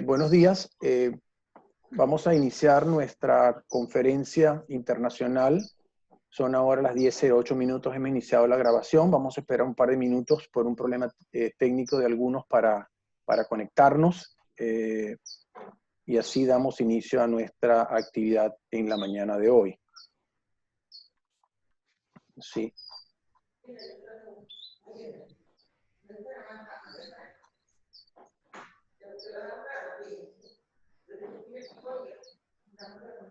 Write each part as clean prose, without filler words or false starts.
Buenos días. Vamos a iniciar nuestra conferencia internacional. Son ahora las 10:08. Hemos iniciado la grabación. Vamos a esperar un par de minutos por un problema técnico de algunos para conectarnos. Y así damos inicio a nuestra actividad en la mañana de hoy. Sí.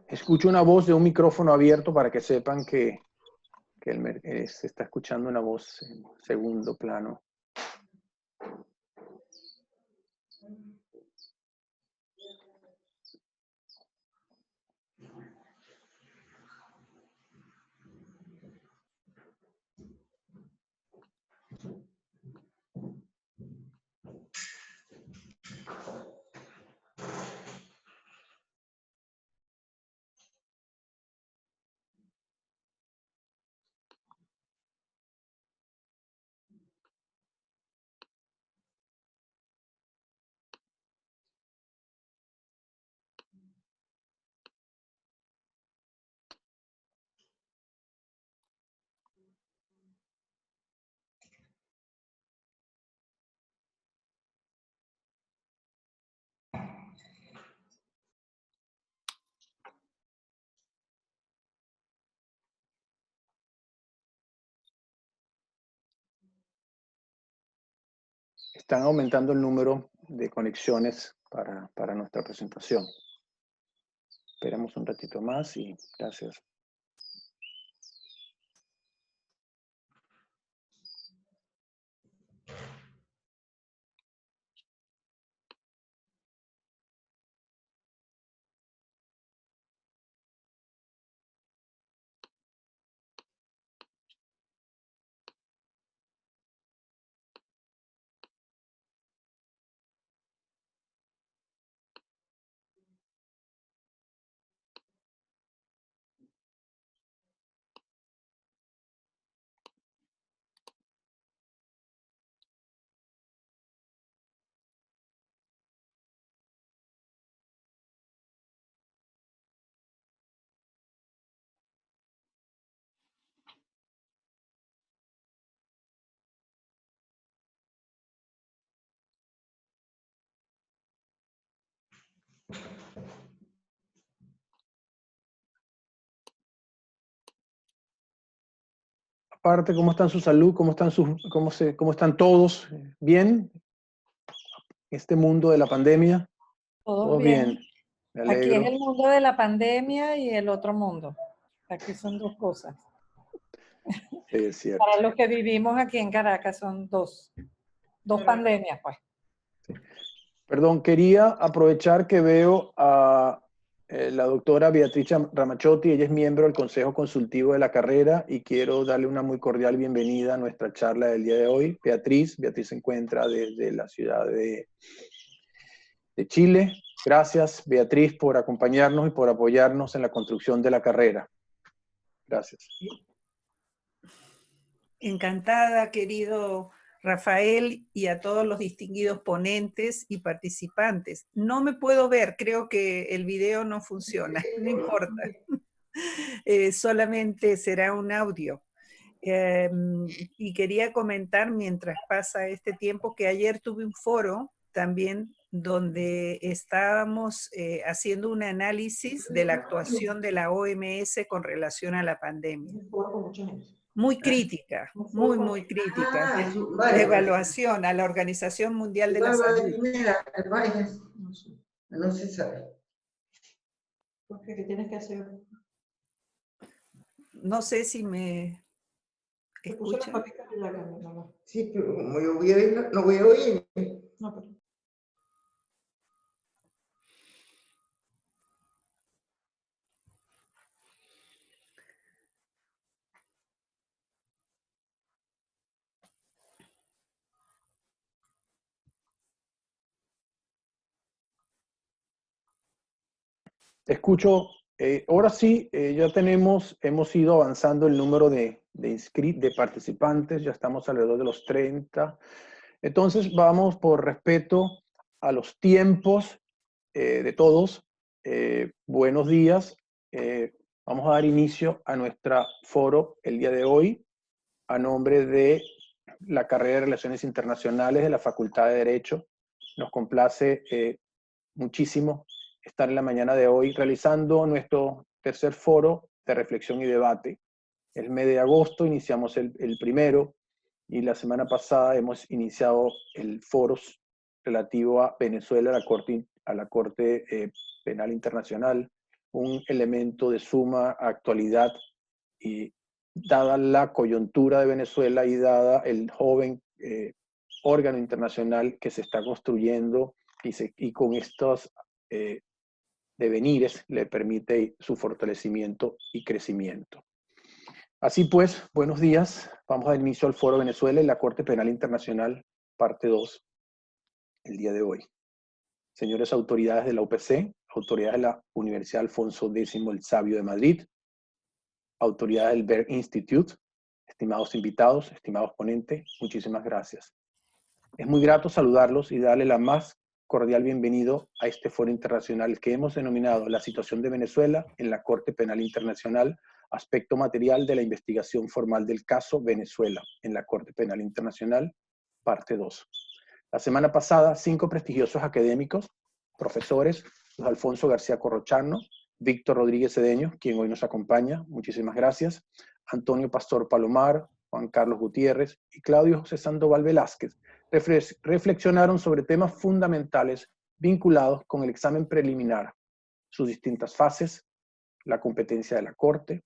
Escucho una voz de un micrófono abierto para que sepan que se está escuchando una voz en segundo plano. Están aumentando el número de conexiones para nuestra presentación. Esperemos un ratito más y gracias. Aparte, ¿cómo están su salud? ¿Cómo están todos? ¿Bien? Este mundo de la pandemia. Todos bien. Me Aquí alegro. es el mundo de la pandemia y el otro mundo. Aquí son dos cosas. Sí, es cierto. Para los que vivimos aquí en Caracas son dos pandemias, pues. Sí. Perdón, quería aprovechar que veo a la doctora Beatriz Ramaciotti. Ella es miembro del Consejo Consultivo de la carrera y quiero darle una muy cordial bienvenida a nuestra charla del día de hoy. Beatriz se encuentra desde la ciudad de Chile. Gracias, Beatriz, por acompañarnos y por apoyarnos en la construcción de la carrera. Gracias. Encantada, querido Rafael, y a todos los distinguidos ponentes y participantes. No me puedo ver, creo que el video no funciona, no importa. Solamente será un audio. Y quería comentar mientras pasa este tiempo que ayer tuve un foro también donde estábamos haciendo un análisis de la actuación de la OMS con relación a la pandemia. Muy crítica, muy crítica. La evaluación a la Organización Mundial de la Salud. No se sabe. ¿Por qué? ¿Qué tienes que hacer? No sé si me escuchan. Sí, pero como yo voy a ver, no voy a oír. No, pero... Te escucho. Ahora sí, ya hemos ido avanzando el número de participantes, ya estamos alrededor de los 30. Entonces vamos por respeto a los tiempos de todos. Buenos días. Vamos a dar inicio a nuestro foro el día de hoy a nombre de la carrera de Relaciones Internacionales de la Facultad de Derecho. Nos complace muchísimo estar en la mañana de hoy realizando nuestro tercer foro de reflexión y debate. El mes de agosto iniciamos el primero y la semana pasada hemos iniciado el foro relativo a Venezuela, a la Corte Penal Internacional, un elemento de suma actualidad y dada la coyuntura de Venezuela y dada el joven órgano internacional que se está construyendo y con estos devenires le permite su fortalecimiento y crecimiento. Así pues, buenos días. Vamos a dar inicio al Foro Venezuela y la Corte Penal Internacional, parte 2, el día de hoy. Señores autoridades de la UPC, autoridades de la Universidad Alfonso X el Sabio de Madrid, autoridades del Berg Institute, estimados invitados, estimados ponentes, muchísimas gracias. Es muy grato saludarlos y darle la más cordial bienvenido a este foro internacional que hemos denominado La situación de Venezuela en la Corte Penal Internacional, aspecto material de la investigación formal del caso Venezuela en la Corte Penal Internacional, parte 2. La semana pasada, 5 prestigiosos académicos, profesores, los Alfonso García Corrochano, Víctor Rodríguez Cedeño, quien hoy nos acompaña, muchísimas gracias, Antonio Pastor Palomar, Juan Carlos Gutiérrez y Claudio José Sandoval Velázquez, reflexionaron sobre temas fundamentales vinculados con el examen preliminar, sus distintas fases, la competencia de la Corte,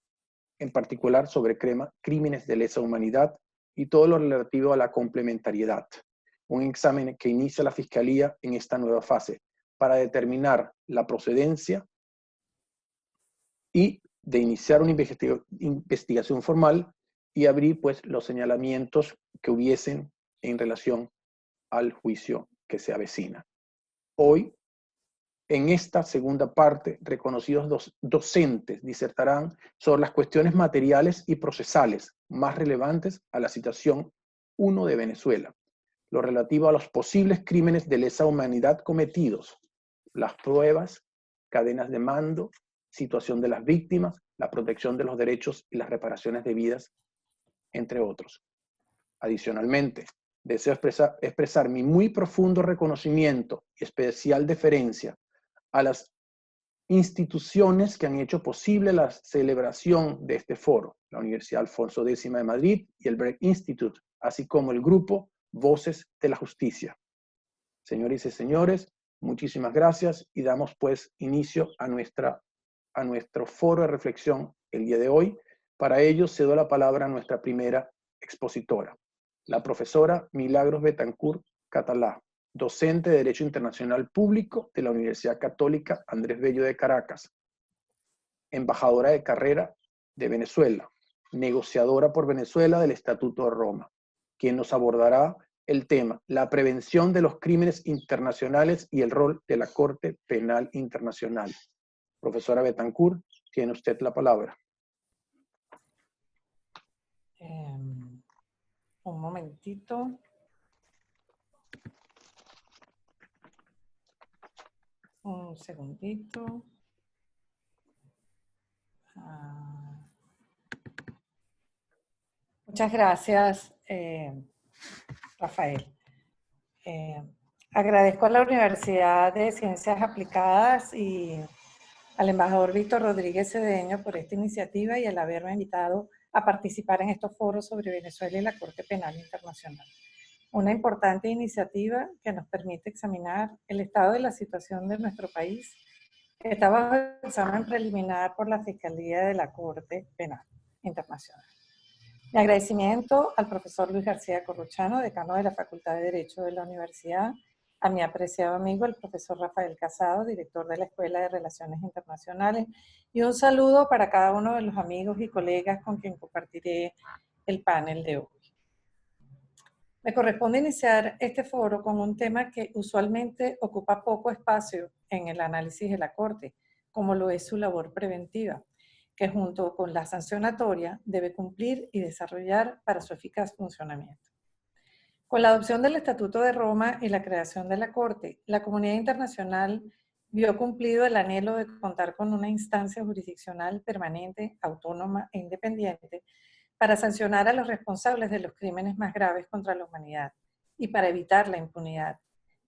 en particular sobre crímenes de lesa humanidad y todo lo relativo a la complementariedad. Un examen que inicia la Fiscalía en esta nueva fase para determinar la procedencia y de iniciar una investigación formal y abrir pues los señalamientos que hubiesen en relación al juicio que se avecina. Hoy, en esta segunda parte, reconocidos docentes disertarán sobre las cuestiones materiales y procesales más relevantes a la situación 1 de Venezuela, lo relativo a los posibles crímenes de lesa humanidad cometidos, las pruebas, cadenas de mando, situación de las víctimas, la protección de los derechos y las reparaciones debidas, entre otros. Adicionalmente, deseo expresar mi muy profundo reconocimiento y especial deferencia a las instituciones que han hecho posible la celebración de este foro, la Universidad Alfonso X de Madrid y el Berg Institute, así como el grupo Voces de la Justicia. Señores y señores, muchísimas gracias y damos pues inicio a nuestro foro de reflexión el día de hoy. Para ello cedo la palabra a nuestra primera expositora, la profesora Milagros Betancourt Catalá, docente de Derecho Internacional Público de la Universidad Católica Andrés Bello de Caracas, embajadora de carrera de Venezuela, negociadora por Venezuela del Estatuto de Roma, quien nos abordará el tema, la prevención de los crímenes internacionales y el rol de la Corte Penal Internacional. Profesora Betancourt, tiene usted la palabra. Un momentito. Un segundito. Muchas gracias, Rafael. Agradezco a la Universidad de Ciencias Aplicadas y al embajador Víctor Rodríguez Cedeño por esta iniciativa y el haberme invitado a participar en estos foros sobre Venezuela y la Corte Penal Internacional. Una importante iniciativa que nos permite examinar el estado de la situación de nuestro país, que está bajo el examen preliminar por la Fiscalía de la Corte Penal Internacional. Mi agradecimiento al profesor Luis García Corrochano, decano de la Facultad de Derecho de la Universidad, a mi apreciado amigo, el profesor Rafael Casado, director de la Escuela de Relaciones Internacionales, y un saludo para cada uno de los amigos y colegas con quien compartiré el panel de hoy. Me corresponde iniciar este foro con un tema que usualmente ocupa poco espacio en el análisis de la Corte, como lo es su labor preventiva, que junto con la sancionatoria debe cumplir y desarrollar para su eficaz funcionamiento. Con la adopción del Estatuto de Roma y la creación de la Corte, la comunidad internacional vio cumplido el anhelo de contar con una instancia jurisdiccional permanente, autónoma e independiente para sancionar a los responsables de los crímenes más graves contra la humanidad y para evitar la impunidad,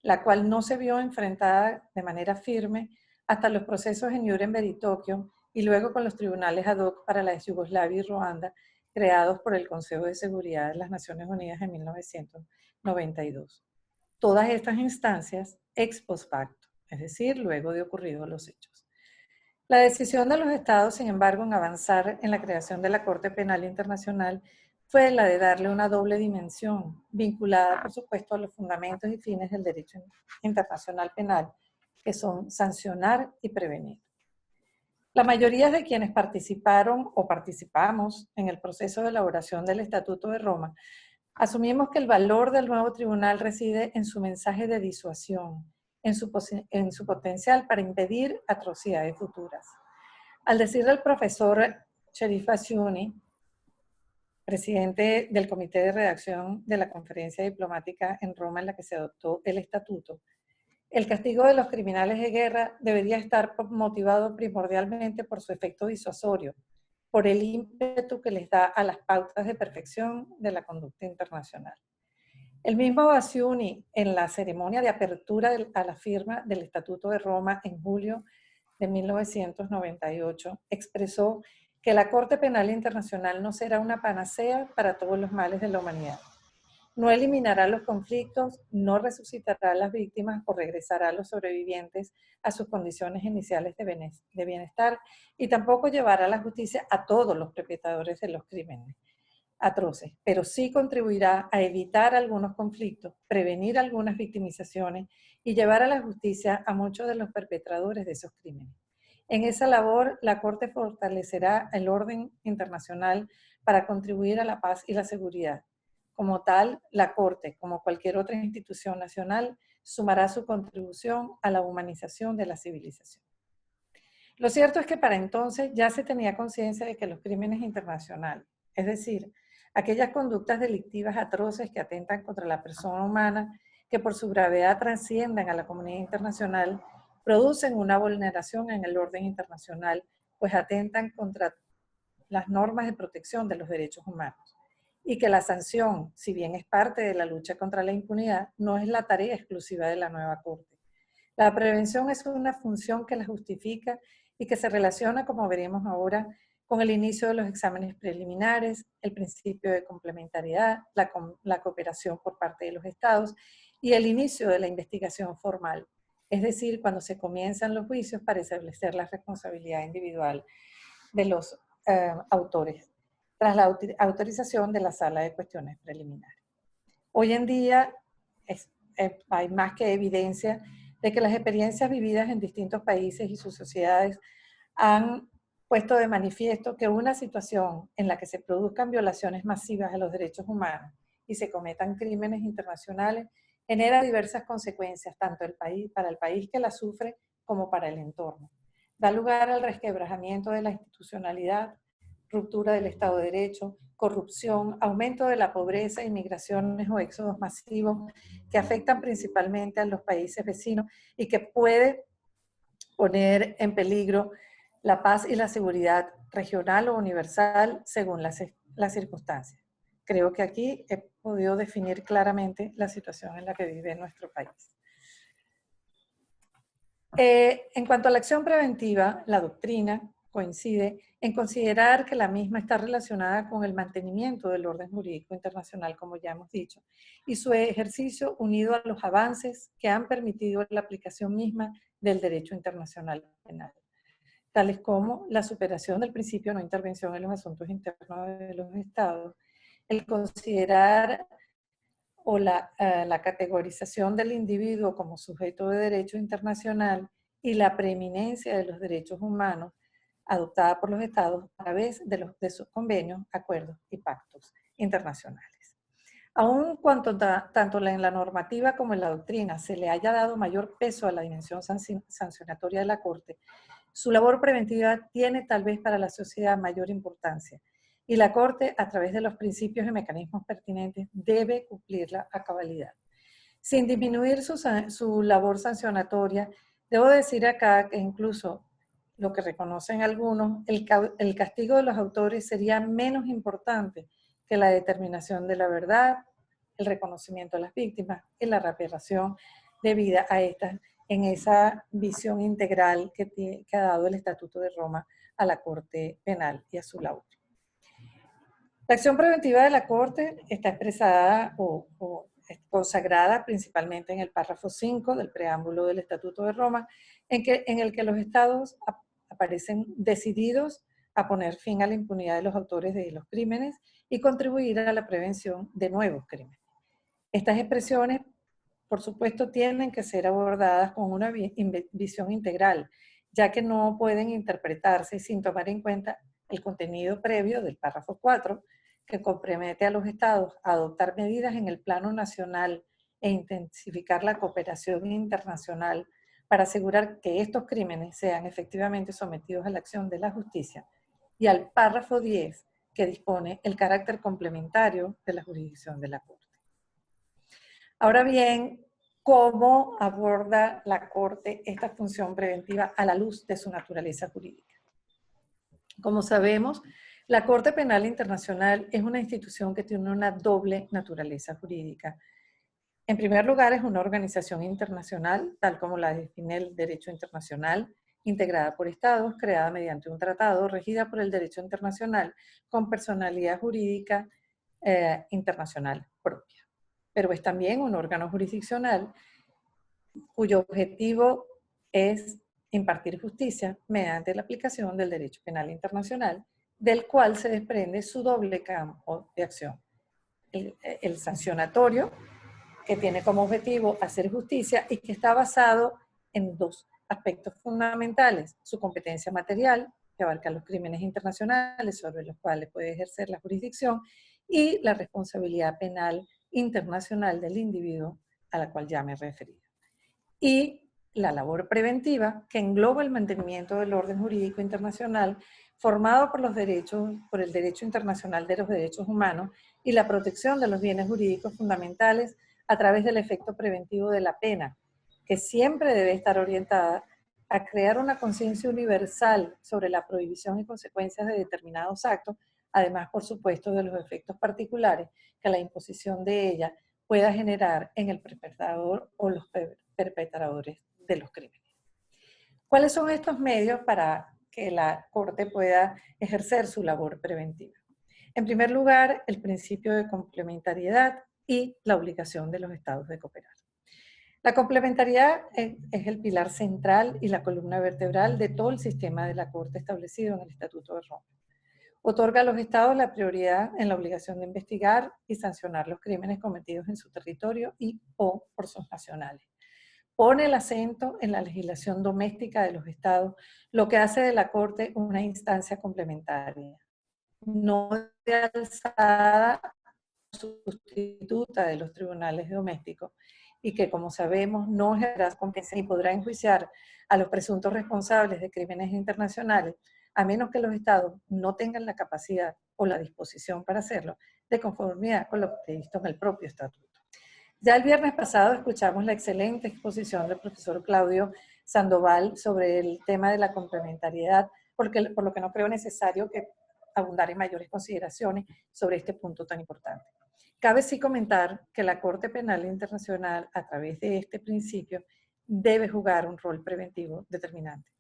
la cual no se vio enfrentada de manera firme hasta los procesos en Nuremberg y Tokio y luego con los tribunales ad hoc para la Yugoslavia y Ruanda creados por el Consejo de Seguridad de las Naciones Unidas en 1992. Todas estas instancias ex post facto, es decir, luego de ocurridos los hechos. La decisión de los Estados, sin embargo, en avanzar en la creación de la Corte Penal Internacional fue la de darle una doble dimensión, vinculada, por supuesto, a los fundamentos y fines del derecho internacional penal, que son sancionar y prevenir. La mayoría de quienes participaron o participamos en el proceso de elaboración del Estatuto de Roma, asumimos que el valor del nuevo tribunal reside en su mensaje de disuasión, en su potencial para impedir atrocidades futuras. Al decir del profesor Sherif Bassiouni, presidente del comité de redacción de la conferencia diplomática en Roma en la que se adoptó el estatuto, el castigo de los criminales de guerra debería estar motivado primordialmente por su efecto disuasorio, por el ímpetu que les da a las pautas de perfección de la conducta internacional. El mismo Bassiouni, en la ceremonia de apertura a la firma del Estatuto de Roma en julio de 1998, expresó que la Corte Penal Internacional no será una panacea para todos los males de la humanidad. No eliminará los conflictos, no resucitará a las víctimas o regresará a los sobrevivientes a sus condiciones iniciales de bienestar y tampoco llevará a la justicia a todos los perpetradores de los crímenes atroces, pero sí contribuirá a evitar algunos conflictos, prevenir algunas victimizaciones y llevar a la justicia a muchos de los perpetradores de esos crímenes. En esa labor, la Corte fortalecerá el orden internacional para contribuir a la paz y la seguridad. Como tal, la Corte, como cualquier otra institución nacional, sumará su contribución a la humanización de la civilización. Lo cierto es que para entonces ya se tenía conciencia de que los crímenes internacionales, es decir, aquellas conductas delictivas atroces que atentan contra la persona humana, que por su gravedad trascienden a la comunidad internacional, producen una vulneración en el orden internacional, pues atentan contra las normas de protección de los derechos humanos. Y que la sanción, si bien es parte de la lucha contra la impunidad, no es la tarea exclusiva de la nueva Corte. La prevención es una función que la justifica y que se relaciona, como veremos ahora, con el inicio de los exámenes preliminares, el principio de complementariedad, la cooperación por parte de los estados y el inicio de la investigación formal, es decir, cuando se comienzan los juicios para establecer la responsabilidad individual de los autores, tras la autorización de la Sala de Cuestiones Preliminares. Hoy en día hay más que evidencia de que las experiencias vividas en distintos países y sus sociedades han puesto de manifiesto que una situación en la que se produzcan violaciones masivas a los derechos humanos y se cometan crímenes internacionales genera diversas consecuencias, tanto para el país que la sufre como para el entorno. Da lugar al resquebrajamiento de la institucionalidad, ruptura del Estado de Derecho, corrupción, aumento de la pobreza, inmigraciones o éxodos masivos que afectan principalmente a los países vecinos y que puede poner en peligro la paz y la seguridad regional o universal según las circunstancias. Creo que aquí he podido definir claramente la situación en la que vive nuestro país. En cuanto a la acción preventiva, la doctrina coincide en considerar que la misma está relacionada con el mantenimiento del orden jurídico internacional, como ya hemos dicho, y su ejercicio unido a los avances que han permitido la aplicación misma del derecho internacional penal, tales como la superación del principio de no intervención en los asuntos internos de los estados, el considerar o la categorización del individuo como sujeto de derecho internacional y la preeminencia de los derechos humanos adoptada por los estados a través de sus convenios, acuerdos y pactos internacionales. Aun cuando tanto en la normativa como en la doctrina se le haya dado mayor peso a la dimensión sancionatoria de la Corte, su labor preventiva tiene tal vez para la sociedad mayor importancia, y la Corte, a través de los principios y mecanismos pertinentes, debe cumplirla a cabalidad. Sin disminuir su labor sancionatoria, Debo decir acá que incluso lo que reconocen algunos, el castigo de los autores sería menos importante que la determinación de la verdad, el reconocimiento a las víctimas y la reparación debida a estas en esa visión integral que ha dado el Estatuto de Roma a la Corte Penal y a su laudo. La acción preventiva de la Corte está expresada o consagrada principalmente en el párrafo 5 del preámbulo del Estatuto de Roma, en el que los estados aparecen decididos a poner fin a la impunidad de los autores de los crímenes y contribuir a la prevención de nuevos crímenes. Estas expresiones, por supuesto, tienen que ser abordadas con una visión integral, ya que no pueden interpretarse sin tomar en cuenta el contenido previo del párrafo 4, que compromete a los estados a adoptar medidas en el plano nacional e intensificar la cooperación internacional para asegurar que estos crímenes sean efectivamente sometidos a la acción de la justicia, y al párrafo 10, que dispone el carácter complementario de la jurisdicción de la Corte. Ahora bien, ¿cómo aborda la Corte esta función preventiva a la luz de su naturaleza jurídica? Como sabemos, la Corte Penal Internacional es una institución que tiene una doble naturaleza jurídica. En primer lugar, es una organización internacional, tal como la define el derecho internacional, integrada por estados, creada mediante un tratado, regida por el derecho internacional, con personalidad jurídica internacional propia. Pero es también un órgano jurisdiccional cuyo objetivo es impartir justicia mediante la aplicación del derecho penal internacional, del cual se desprende su doble campo de acción. El sancionatorio, que tiene como objetivo hacer justicia y que está basado en dos aspectos fundamentales: su competencia material, que abarca los crímenes internacionales sobre los cuales puede ejercer la jurisdicción, y la responsabilidad penal internacional del individuo a la cual ya me he referido. Y la labor preventiva, que engloba el mantenimiento del orden jurídico internacional formado por el derecho internacional de los derechos humanos y la protección de los bienes jurídicos fundamentales a través del efecto preventivo de la pena, que siempre debe estar orientada a crear una conciencia universal sobre la prohibición y consecuencias de determinados actos, además, por supuesto, de los efectos particulares que la imposición de ella pueda generar en el perpetrador o los perpetradores de los crímenes. ¿Cuáles son estos medios para que la Corte pueda ejercer su labor preventiva? En primer lugar, el principio de complementariedad y la obligación de los estados de cooperar. La complementariedad es el pilar central y la columna vertebral de todo el sistema de la Corte establecido en el Estatuto de Roma. Otorga a los estados la prioridad en la obligación de investigar y sancionar los crímenes cometidos en su territorio y o por sus nacionales. Pone el acento en la legislación doméstica de los estados, lo que hace de la Corte una instancia complementaria, no de alzada sustituta de los tribunales domésticos, y que, como sabemos, no ejercerá competencia ni podrá enjuiciar a los presuntos responsables de crímenes internacionales, a menos que los estados no tengan la capacidad o la disposición para hacerlo, de conformidad con lo previsto en el propio estatuto. Ya el viernes pasado escuchamos la excelente exposición del profesor Claudio Sandoval sobre el tema de la complementariedad, por lo que no creo necesario que abundar en mayores consideraciones sobre este punto tan importante. Cabe sí comentar que la Corte Penal Internacional, a través de este principio, debe jugar un rol preventivo determinante.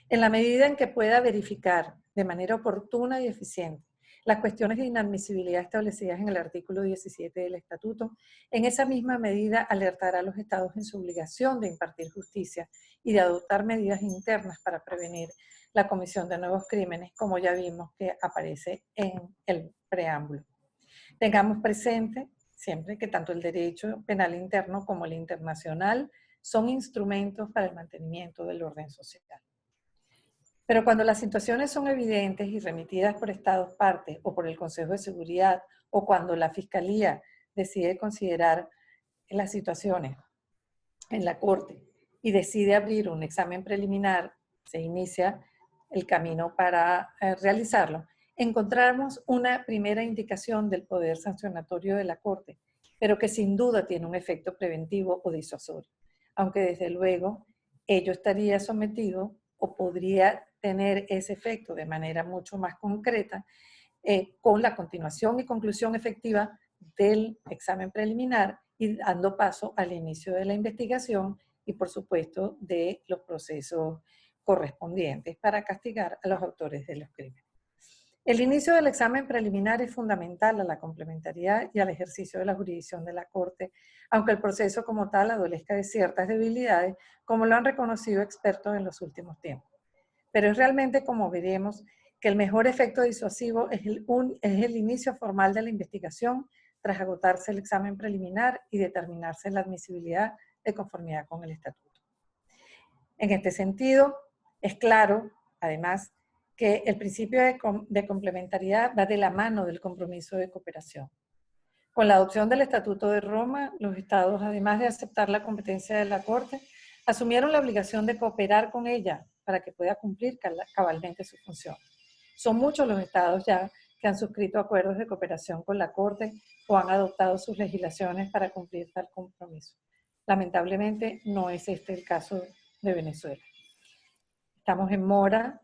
En la medida en que pueda verificar de manera oportuna y eficiente las cuestiones de inadmisibilidad establecidas en el artículo 17 del Estatuto, en esa misma medida alertará a los estados en su obligación de impartir justicia y de adoptar medidas internas para prevenir la comisión de nuevos crímenes, como ya vimos que aparece en el preámbulo. Tengamos presente siempre que tanto el derecho penal interno como el internacional son instrumentos para el mantenimiento del orden social. Pero cuando las situaciones son evidentes y remitidas por estados partes o por el Consejo de Seguridad, o cuando la Fiscalía decide considerar las situaciones en la Corte y decide abrir un examen preliminar, se inicia el camino para realizarlo, encontramos una primera indicación del poder sancionatorio de la Corte, pero que sin duda tiene un efecto preventivo o disuasorio, aunque desde luego ello estaría sometido o podría tener ese efecto de manera mucho más concreta con la continuación y conclusión efectiva del examen preliminar y dando paso al inicio de la investigación y, por supuesto, de los procesos correspondientes para castigar a los autores de los crímenes. El inicio del examen preliminar es fundamental a la complementariedad y al ejercicio de la jurisdicción de la Corte, aunque el proceso como tal adolezca de ciertas debilidades, como lo han reconocido expertos en los últimos tiempos. Pero es realmente, como veremos, que el mejor efecto disuasivo es el inicio formal de la investigación tras agotarse el examen preliminar y determinarse la admisibilidad de conformidad con el estatuto. En este sentido, es claro, además, que el principio de complementariedad va de la mano del compromiso de cooperación. Con la adopción del Estatuto de Roma, los Estados, además de aceptar la competencia de la Corte, asumieron la obligación de cooperar con ella para que pueda cumplir cabalmente su función. Son muchos los Estados ya que han suscrito acuerdos de cooperación con la Corte o han adoptado sus legislaciones para cumplir tal compromiso. Lamentablemente, no es este el caso de Venezuela. Estamos en mora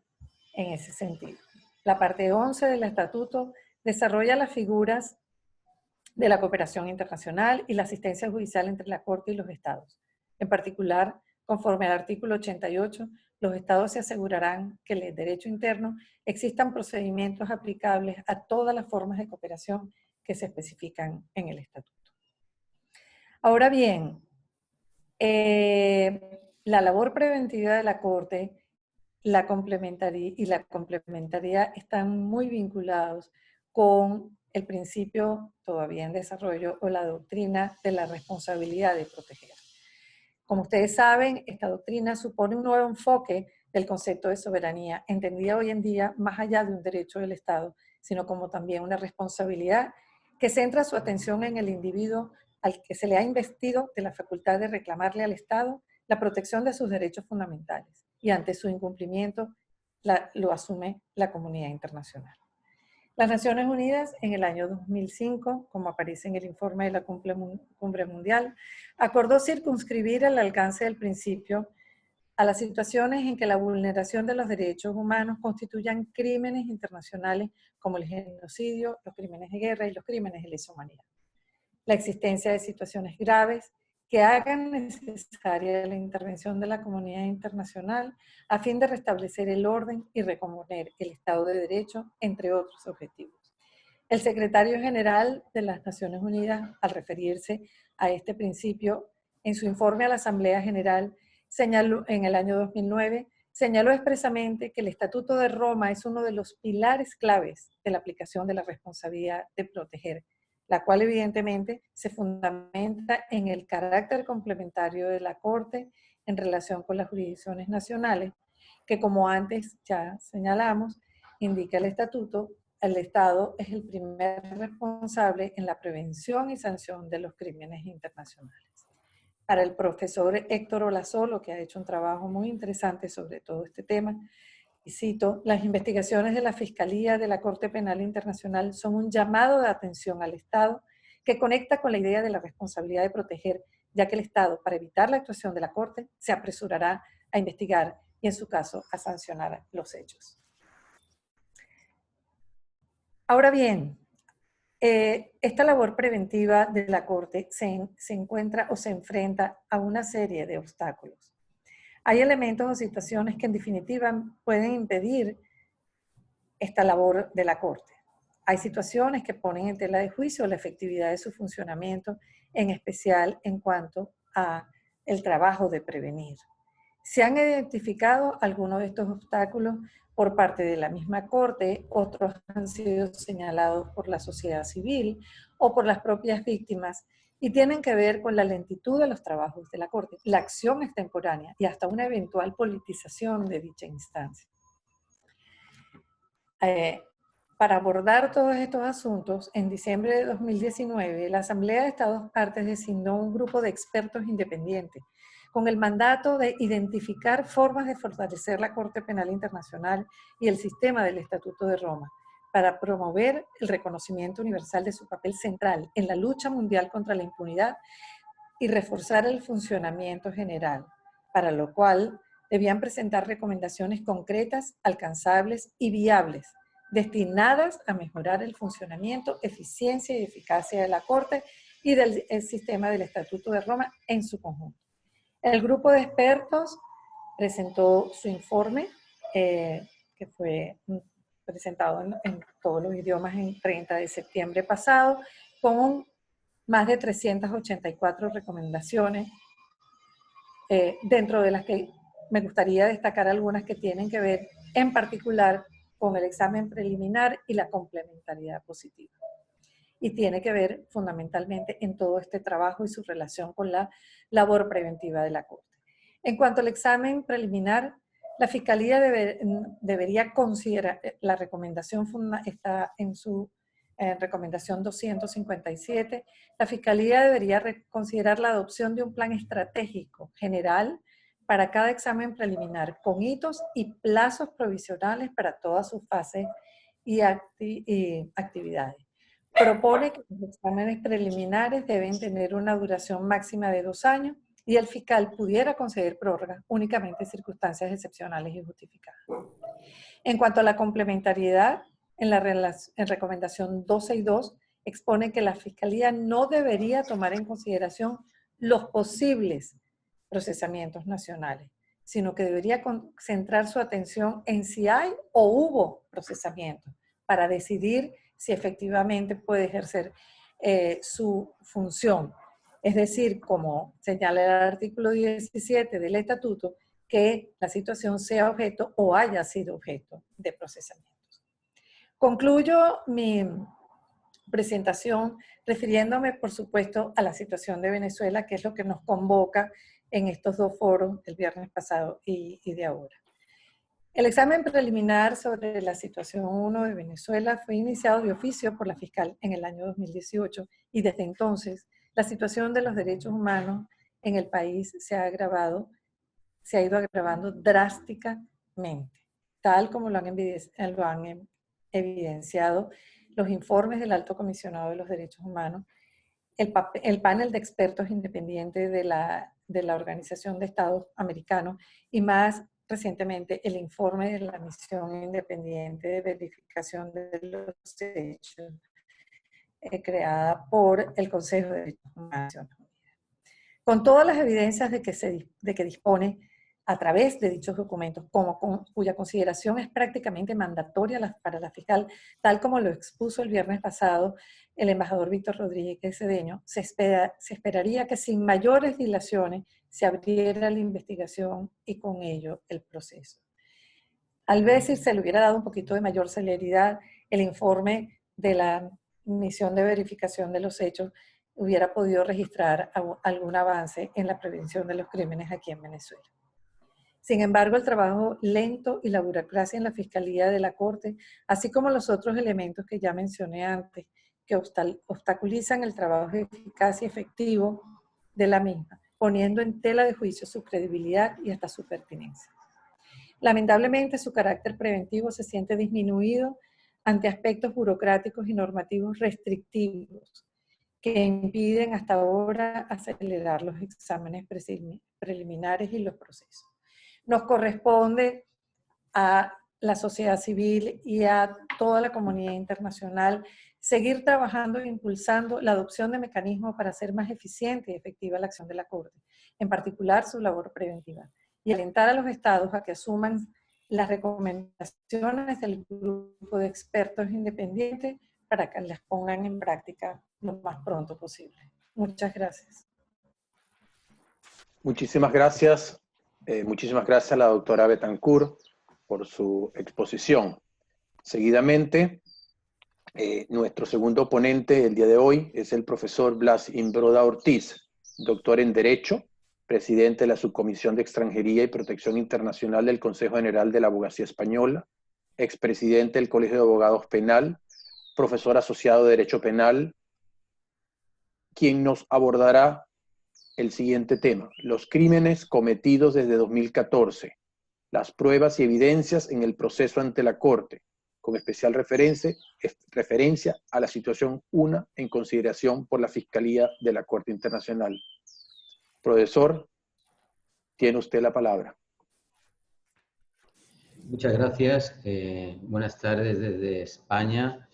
en ese sentido. La parte 11 del Estatuto desarrolla las figuras de la cooperación internacional y la asistencia judicial entre la Corte y los Estados. En particular, conforme al artículo 88, los Estados se asegurarán que en el derecho interno existan procedimientos aplicables a todas las formas de cooperación que se especifican en el Estatuto. Ahora bien, la labor preventiva de la Corte y la complementariedad están muy vinculados con el principio todavía en desarrollo o la doctrina de la responsabilidad de proteger. Como ustedes saben, esta doctrina supone un nuevo enfoque del concepto de soberanía, entendida hoy en día más allá de un derecho del Estado, sino como también una responsabilidad que centra su atención en el individuo al que se le ha investido de la facultad de reclamarle al Estado la protección de sus derechos fundamentales y ante su incumplimiento lo asume la comunidad internacional. Las Naciones Unidas en el año 2005, como aparece en el informe de la Cumbre Mundial, acordó circunscribir el alcance del principio a las situaciones en que la vulneración de los derechos humanos constituyan crímenes internacionales como el genocidio, los crímenes de guerra y los crímenes de lesa humanidad. La existencia de situaciones graves que hagan necesaria la intervención de la comunidad internacional a fin de restablecer el orden y recomponer el Estado de Derecho, entre otros objetivos. El secretario general de las Naciones Unidas, al referirse a este principio, en su informe a la Asamblea General, señaló, en el año 2009, señaló expresamente que el Estatuto de Roma es uno de los pilares claves de la aplicación de la responsabilidad de proteger, la cual evidentemente se fundamenta en el carácter complementario de la Corte en relación con las jurisdicciones nacionales, que como antes ya señalamos, indica el Estatuto, el Estado es el primer responsable en la prevención y sanción de los crímenes internacionales. Para el profesor Héctor Olazolo, que ha hecho un trabajo muy interesante sobre todo este tema, y cito, las investigaciones de la Fiscalía de la Corte Penal Internacional son un llamado de atención al Estado que conecta con la idea de la responsabilidad de proteger, ya que el Estado, para evitar la actuación de la Corte, se apresurará a investigar y, en su caso, a sancionar los hechos. Ahora bien, esta labor preventiva de la Corte se encuentra o se enfrenta a una serie de obstáculos. Hay elementos o situaciones que en definitiva pueden impedir esta labor de la Corte. Hay situaciones que ponen en tela de juicio la efectividad de su funcionamiento, en especial en cuanto a el trabajo de prevenir. Se han identificado algunos de estos obstáculos por parte de la misma Corte, otros han sido señalados por la sociedad civil o por las propias víctimas y tienen que ver con la lentitud de los trabajos de la Corte, la acción extemporánea y hasta una eventual politización de dicha instancia. Para abordar todos estos asuntos, en diciembre de 2019, la Asamblea de Estados Partes designó un grupo de expertos independientes con el mandato de identificar formas de fortalecer la Corte Penal Internacional y el sistema del Estatuto de Roma para promover el reconocimiento universal de su papel central en la lucha mundial contra la impunidad y reforzar el funcionamiento general para lo cual debían presentar recomendaciones concretas, alcanzables y viables, destinadas a mejorar el funcionamiento, eficiencia y eficacia de la Corte y del sistema del Estatuto de Roma en su conjunto. El grupo de expertos presentó su informe, que fue presentado en todos los idiomas el 30 de septiembre pasado, con más de 384 recomendaciones, dentro de las que me gustaría destacar algunas que tienen que ver en particular con el examen preliminar y la complementariedad positiva. Y tiene que ver fundamentalmente en todo este trabajo y su relación con la labor preventiva de la Corte. En cuanto al examen preliminar, la Fiscalía debería considerar, la recomendación está en su recomendación 257, la Fiscalía debería considerar la adopción de un plan estratégico general para cada examen preliminar, con hitos y plazos provisionales para todas sus fases y actividades. Propone que los exámenes preliminares deben tener una duración máxima de 2 años y el fiscal pudiera conceder prórroga únicamente en circunstancias excepcionales y justificadas. En cuanto a la complementariedad, en recomendación 262 expone que la Fiscalía no debería tomar en consideración los posibles procesamientos nacionales, sino que debería concentrar su atención en si hay o hubo procesamiento para decidir si efectivamente puede ejercer su función. Es decir, como señala el artículo 17 del Estatuto, que la situación sea objeto o haya sido objeto de procesamientos. Concluyo mi presentación refiriéndome, por supuesto, a la situación de Venezuela, que es lo que nos convoca en estos 2 foros, el viernes pasado y de ahora. El examen preliminar sobre la situación 1 de Venezuela fue iniciado de oficio por la fiscal en el año 2018 y desde entonces la situación de los derechos humanos en el país se ha ido agravando drásticamente, tal como lo han evidenciado los informes del Alto Comisionado de los Derechos Humanos, el panel de expertos independientes de la Organización de Estados Americanos y más recientemente el informe de la Misión Independiente de Verificación de los Hechos, creada por el Consejo de Derechos Humanos. Con todas las evidencias de que dispone a través de dichos documentos, cuya consideración es prácticamente mandatoria para la fiscal, tal como lo expuso el viernes pasado el embajador Víctor Rodríguez Cedeño, se esperaría que sin mayores dilaciones se abriera la investigación y con ello el proceso. Al ver si se le hubiera dado un poquito de mayor celeridad, el informe de la misión de verificación de los hechos hubiera podido registrar algún avance en la prevención de los crímenes aquí en Venezuela. Sin embargo, el trabajo lento y la burocracia en la Fiscalía de la Corte, así como los otros elementos que ya mencioné antes, que obstaculizan el trabajo eficaz y efectivo de la misma, poniendo en tela de juicio su credibilidad y hasta su pertinencia. Lamentablemente, su carácter preventivo se siente disminuido ante aspectos burocráticos y normativos restrictivos que impiden hasta ahora acelerar los exámenes preliminares y los procesos. Nos corresponde a la sociedad civil y a toda la comunidad internacional seguir trabajando e impulsando la adopción de mecanismos para hacer más eficiente y efectiva la acción de la Corte, en particular su labor preventiva, y alentar a los estados a que asuman las recomendaciones del grupo de expertos independientes para que las pongan en práctica lo más pronto posible. Muchas gracias. Muchísimas gracias. Muchísimas gracias a la doctora Betancourt por su exposición. Seguidamente, nuestro segundo ponente el día de hoy es el profesor Blas Imbroda Ortiz, doctor en Derecho, presidente de la Subcomisión de Extranjería y Protección Internacional del Consejo General de la Abogacía Española, expresidente del Colegio de Abogados Penal, profesor asociado de Derecho Penal, quien nos abordará el siguiente tema: los crímenes cometidos desde 2014, las pruebas y evidencias en el proceso ante la Corte, con especial referencia a la situación 1 en consideración por la Fiscalía de la Corte Internacional. Profesor, Tiene usted la palabra. Muchas gracias. Buenas tardes desde España.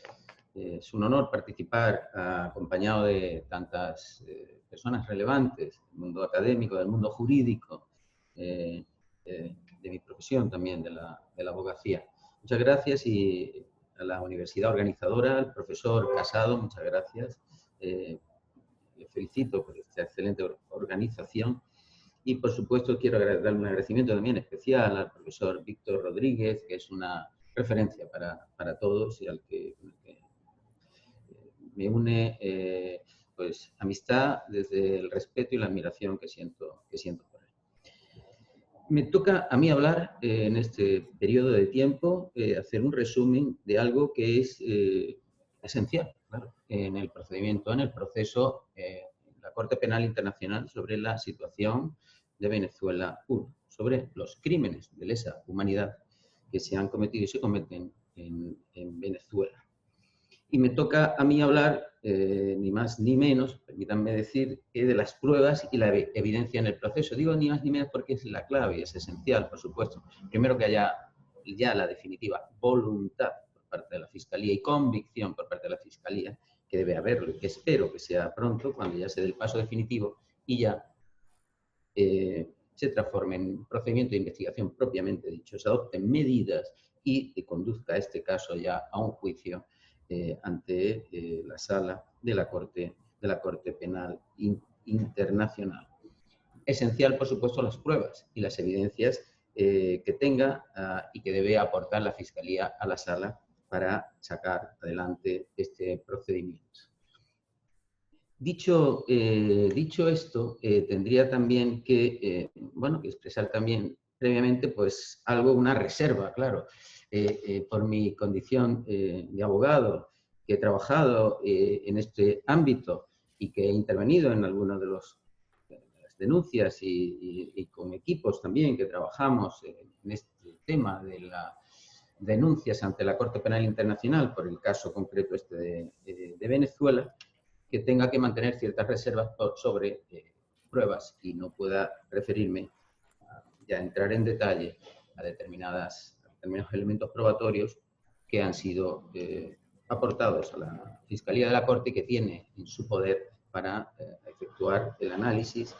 Es un honor participar acompañado de tantas personas relevantes del mundo académico, del mundo jurídico, de mi profesión también, de la abogacía. Muchas gracias, y a la universidad organizadora, al profesor Casado, muchas gracias. Le felicito por esta excelente organización. Y, por supuesto, quiero dar un agradecimiento también especial al profesor Víctor Rodríguez, que es una referencia para todos y al que me une pues, amistad desde el respeto y la admiración que siento por él. Me toca a mí hablar en este periodo de tiempo, hacer un resumen de algo que es esencial, claro, en el procedimiento, en el proceso, la Corte Penal Internacional sobre la situación de Venezuela 1, sobre los crímenes de lesa humanidad que se han cometido y se cometen en Venezuela. Y me toca a mí hablar, ni más ni menos, permítanme decir, que de las pruebas y la evidencia en el proceso. Digo ni más ni menos porque es la clave, es esencial, por supuesto. Primero, que haya ya la definitiva voluntad por parte de la Fiscalía y convicción por parte de la Fiscalía, que debe haberlo y que espero que sea pronto, cuando ya se dé el paso definitivo y ya se transforme en un procedimiento de investigación propiamente dicho, se adopten medidas y conduzca este caso ya a un juicio ante la sala de la Corte Penal Internacional. Esencial, por supuesto, las pruebas y las evidencias que tenga y que debe aportar la Fiscalía a la sala para sacar adelante este procedimiento. Dicho esto, tendría también que, que expresar también previamente pues una reserva, claro, por mi condición de abogado, que he trabajado en este ámbito y que he intervenido en algunas de las denuncias y con equipos también que trabajamos en este tema de las denuncias ante la Corte Penal Internacional por el caso concreto de Venezuela, que tenga que mantener ciertas reservas sobre pruebas y no pueda referirme ya a entrar en detalle a determinados elementos probatorios que han sido aportados a la Fiscalía de la Corte y que tiene en su poder para efectuar el análisis,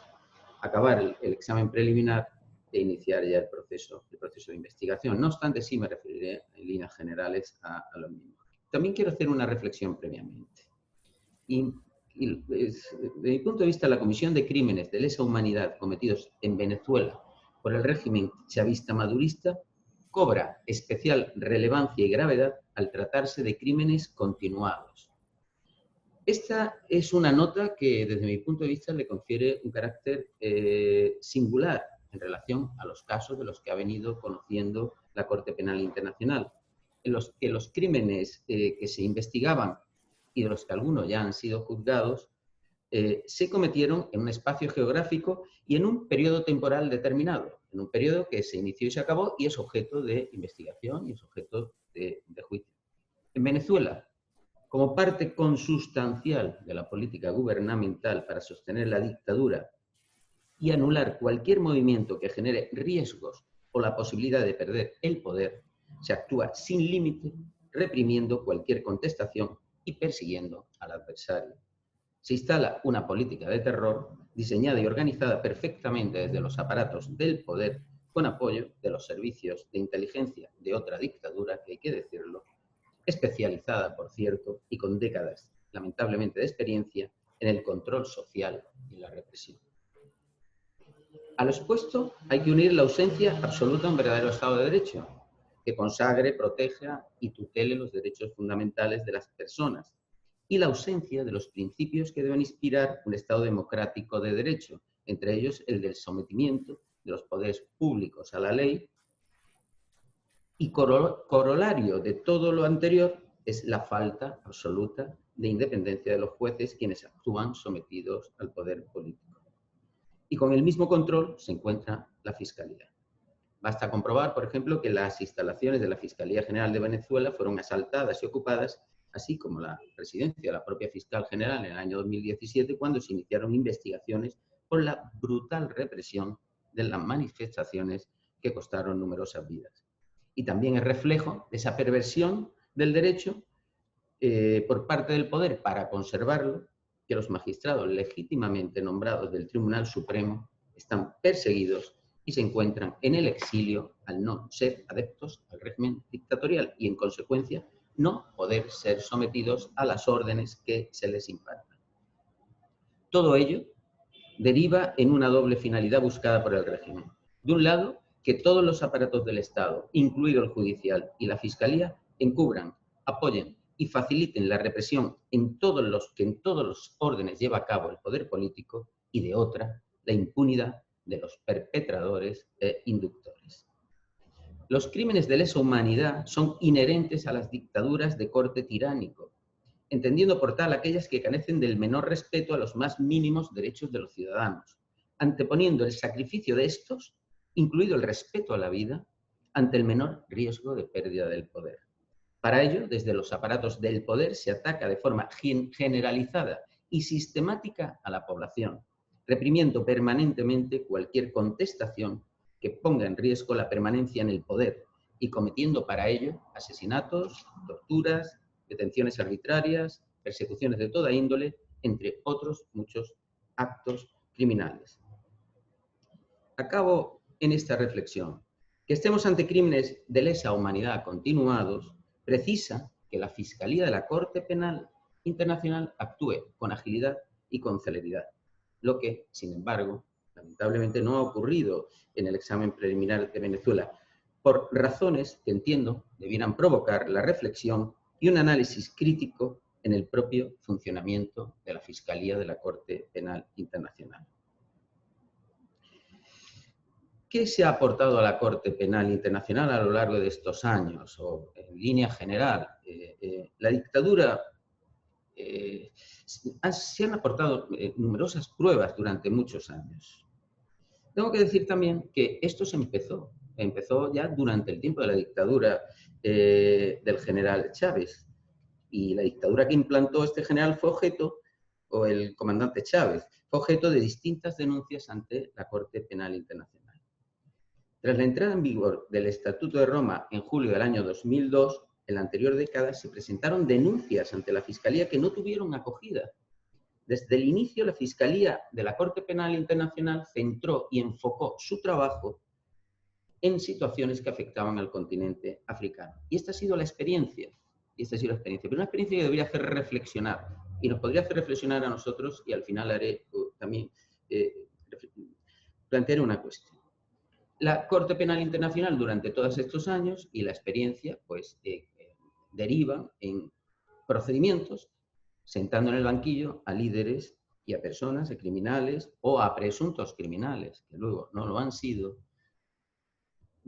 acabar el examen preliminar e iniciar ya el proceso de investigación. No obstante, sí me referiré en líneas generales a lo mismo. También quiero hacer una reflexión previamente. Y desde mi punto de vista, la comisión de crímenes de lesa humanidad cometidos en Venezuela por el régimen chavista madurista cobra especial relevancia y gravedad al tratarse de crímenes continuados. Esta es una nota que, desde mi punto de vista, le confiere un carácter singular en relación a los casos de los que ha venido conociendo la Corte Penal Internacional, en los que los crímenes que se investigaban y de los que algunos ya han sido juzgados, se cometieron en un espacio geográfico y en un periodo temporal determinado, en un periodo que se inició y se acabó y es objeto de investigación y es objeto de juicio. En Venezuela, como parte consustancial de la política gubernamental para sostener la dictadura y anular cualquier movimiento que genere riesgos o la posibilidad de perder el poder, se actúa sin límite, reprimiendo cualquier contestación y persiguiendo al adversario. Se instala una política de terror diseñada y organizada perfectamente desde los aparatos del poder, con apoyo de los servicios de inteligencia de otra dictadura, que hay que decirlo, especializada, por cierto, y con décadas, lamentablemente, de experiencia en el control social y la represión. A lo expuesto hay que unir la ausencia absoluta de un verdadero Estado de Derecho, que consagre, proteja y tutele los derechos fundamentales de las personas, y la ausencia de los principios que deben inspirar un Estado democrático de derecho, entre ellos el del sometimiento de los poderes públicos a la ley, y corolario de todo lo anterior es la falta absoluta de independencia de los jueces, quienes actúan sometidos al poder político. Y con el mismo control se encuentra la Fiscalía. Basta comprobar, por ejemplo, que las instalaciones de la Fiscalía General de Venezuela fueron asaltadas y ocupadas, así como la residencia de la propia Fiscal General en el año 2017, cuando se iniciaron investigaciones por la brutal represión de las manifestaciones que costaron numerosas vidas. Y también es reflejo de esa perversión del derecho por parte del poder para conservarlo, que los magistrados legítimamente nombrados del Tribunal Supremo están perseguidos y se encuentran en el exilio al no ser adeptos al régimen dictatorial y, en consecuencia, no poder ser sometidos a las órdenes que se les impartan. Todo ello deriva en una doble finalidad buscada por el régimen. De un lado, que todos los aparatos del Estado, incluido el judicial y la Fiscalía, encubran, apoyen y faciliten la represión que en todos los órdenes lleva a cabo el poder político, y de otra, la impunidad de los perpetradores e inductores. Los crímenes de lesa humanidad son inherentes a las dictaduras de corte tiránico, entendiendo por tal aquellas que carecen del menor respeto a los más mínimos derechos de los ciudadanos, anteponiendo el sacrificio de estos, incluido el respeto a la vida, ante el menor riesgo de pérdida del poder. Para ello, desde los aparatos del poder se ataca de forma generalizada y sistemática a la población, reprimiendo permanentemente cualquier contestación que ponga en riesgo la permanencia en el poder y cometiendo para ello asesinatos, torturas, detenciones arbitrarias, persecuciones de toda índole, entre otros muchos actos criminales. Acabo en esta reflexión. Que estemos ante crímenes de lesa humanidad continuados precisa que la Fiscalía de la Corte Penal Internacional actúe con agilidad y con celeridad, lo que, sin embargo, lamentablemente no ha ocurrido en el examen preliminar de Venezuela, por razones que entiendo debieran provocar la reflexión y un análisis crítico en el propio funcionamiento de la Fiscalía de la Corte Penal Internacional. ¿Qué se ha aportado a la Corte Penal Internacional a lo largo de estos años? O en línea general, la dictadura, se han aportado numerosas pruebas durante muchos años. Tengo que decir también que esto se empezó ya durante el tiempo de la dictadura del general Chávez. Y la dictadura que implantó este general fue objeto, o el comandante Chávez, fue objeto de distintas denuncias ante la Corte Penal Internacional. Tras la entrada en vigor del Estatuto de Roma en julio del año 2002, en la anterior década se presentaron denuncias ante la Fiscalía que no tuvieron acogida. Desde el inicio, la Fiscalía de la Corte Penal Internacional centró y enfocó su trabajo en situaciones que afectaban al continente africano. Y esta ha sido la experiencia. Pero una experiencia que debería hacer reflexionar. Y nos podría hacer reflexionar a nosotros, y al final haré también plantearé una cuestión. La Corte Penal Internacional durante todos estos años y la experiencia pues derivan en procedimientos sentando en el banquillo a líderes y a personas, a criminales o a presuntos criminales, que luego no lo han sido,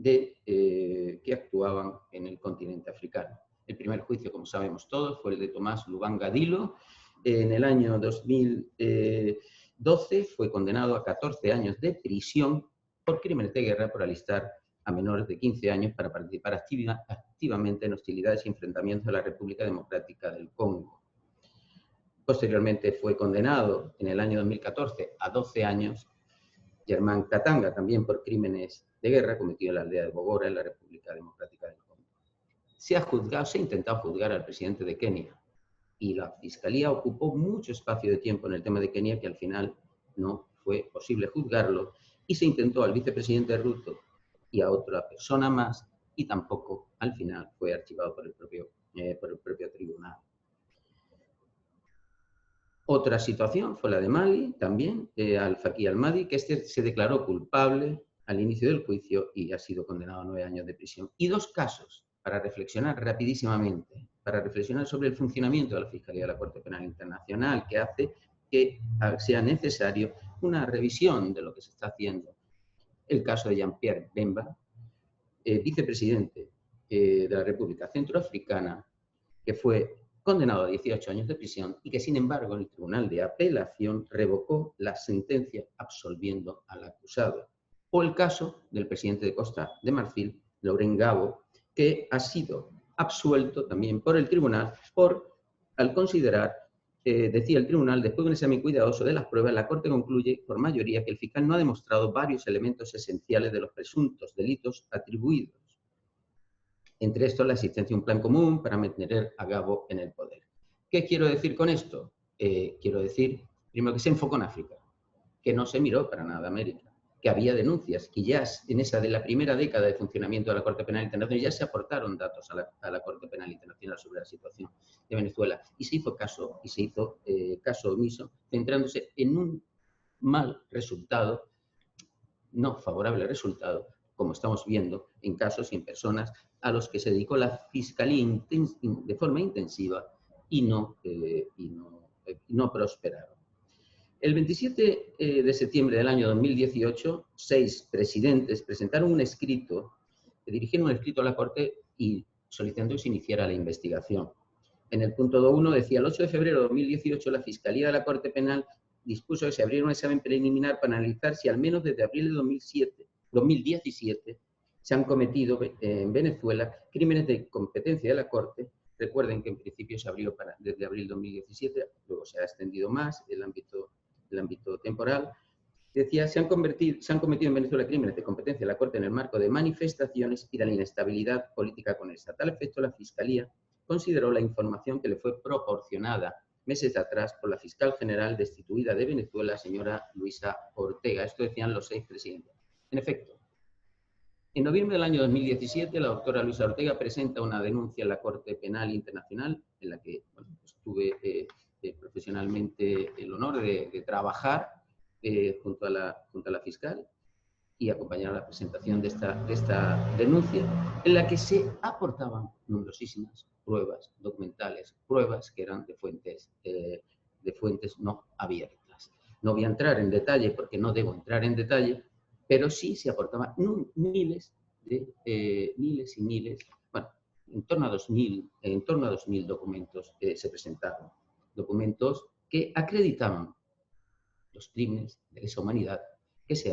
que actuaban en el continente africano. El primer juicio, como sabemos todos, fue el de Tomás Lubanga Dilo. En el año 2012 fue condenado a 14 años de prisión por crímenes de guerra por alistar a menores de 15 años para participar activamente en hostilidades y enfrentamientos a la República Democrática del Congo. Posteriormente fue condenado en el año 2014 a 12 años Germán Katanga, también por crímenes de guerra cometidos en la aldea de Bogora, en la República Democrática del Congo. Se ha intentado juzgar al presidente de Kenia y la Fiscalía ocupó mucho espacio de tiempo en el tema de Kenia que al final no fue posible juzgarlo. Y se intentó al vicepresidente Ruto y a otra persona más y tampoco al final fue archivado por el propio tribunal. Otra situación fue la de Mali, también, Al-Faki al-Mahdi, que se declaró culpable al inicio del juicio y ha sido condenado a 9 años de prisión. Y dos casos, para reflexionar rapidísimamente, para reflexionar sobre el funcionamiento de la Fiscalía de la Corte Penal Internacional, que hace que sea necesario una revisión de lo que se está haciendo. El caso de Jean-Pierre Bemba, vicepresidente de la República Centroafricana, que fue condenado a 18 años de prisión y que, sin embargo, el Tribunal de Apelación revocó la sentencia absolviendo al acusado. O el caso del presidente de Costa de Marfil, Laurent Gbagbo, que ha sido absuelto también por el tribunal al considerar decía el tribunal, después de un examen cuidadoso de las pruebas, la Corte concluye por mayoría que el fiscal no ha demostrado varios elementos esenciales de los presuntos delitos atribuidos. Entre estos, la existencia de un plan común para mantener a Gbagbo en el poder. ¿Qué quiero decir con esto? Quiero decir, primero, que se enfocó en África, que no se miró para nada a América, que había denuncias, que ya en esa de la primera década de funcionamiento de la Corte Penal Internacional ya se aportaron datos a la Corte Penal Internacional sobre la situación de Venezuela, y se hizo caso omiso, centrándose en un mal resultado, no favorable resultado, como estamos viendo en casos y en personas a los que se dedicó la Fiscalía de forma intensiva y no prosperaron. El 27 de septiembre del año 2018, 6 presidentes presentaron un escrito, dirigieron un escrito a la Corte y solicitando que se iniciara la investigación. En el punto 2.1 decía, el 8 de febrero de 2018, la Fiscalía de la Corte Penal dispuso que se abriera un examen preliminar para analizar si al menos desde abril de 2017 se han cometido en Venezuela crímenes de competencia de la Corte. Recuerden que en principio se abrió desde abril de 2017, luego se ha extendido más el ámbito temporal. Decía, se han cometido en Venezuela crímenes de competencia de la Corte en el marco de manifestaciones y de la inestabilidad política con esta. A tal efecto, la Fiscalía consideró la información que le fue proporcionada meses atrás por la fiscal general destituida de Venezuela, señora Luisa Ortega. Esto decían los 6 presidentes. En efecto, en noviembre del año 2017, la doctora Luisa Ortega presenta una denuncia en la Corte Penal Internacional, en la que tuve profesionalmente el honor de trabajar junto a la fiscal y acompañar a la presentación de esta denuncia, en la que se aportaban numerosísimas pruebas documentales, pruebas que eran de fuentes no abiertas. No voy a entrar en detalle porque no debo entrar en detalle, pero sí se aportaban miles y miles, bueno, en torno a 2.000 documentos se presentaron. Documentos que acreditaban los crímenes de lesa humanidad que se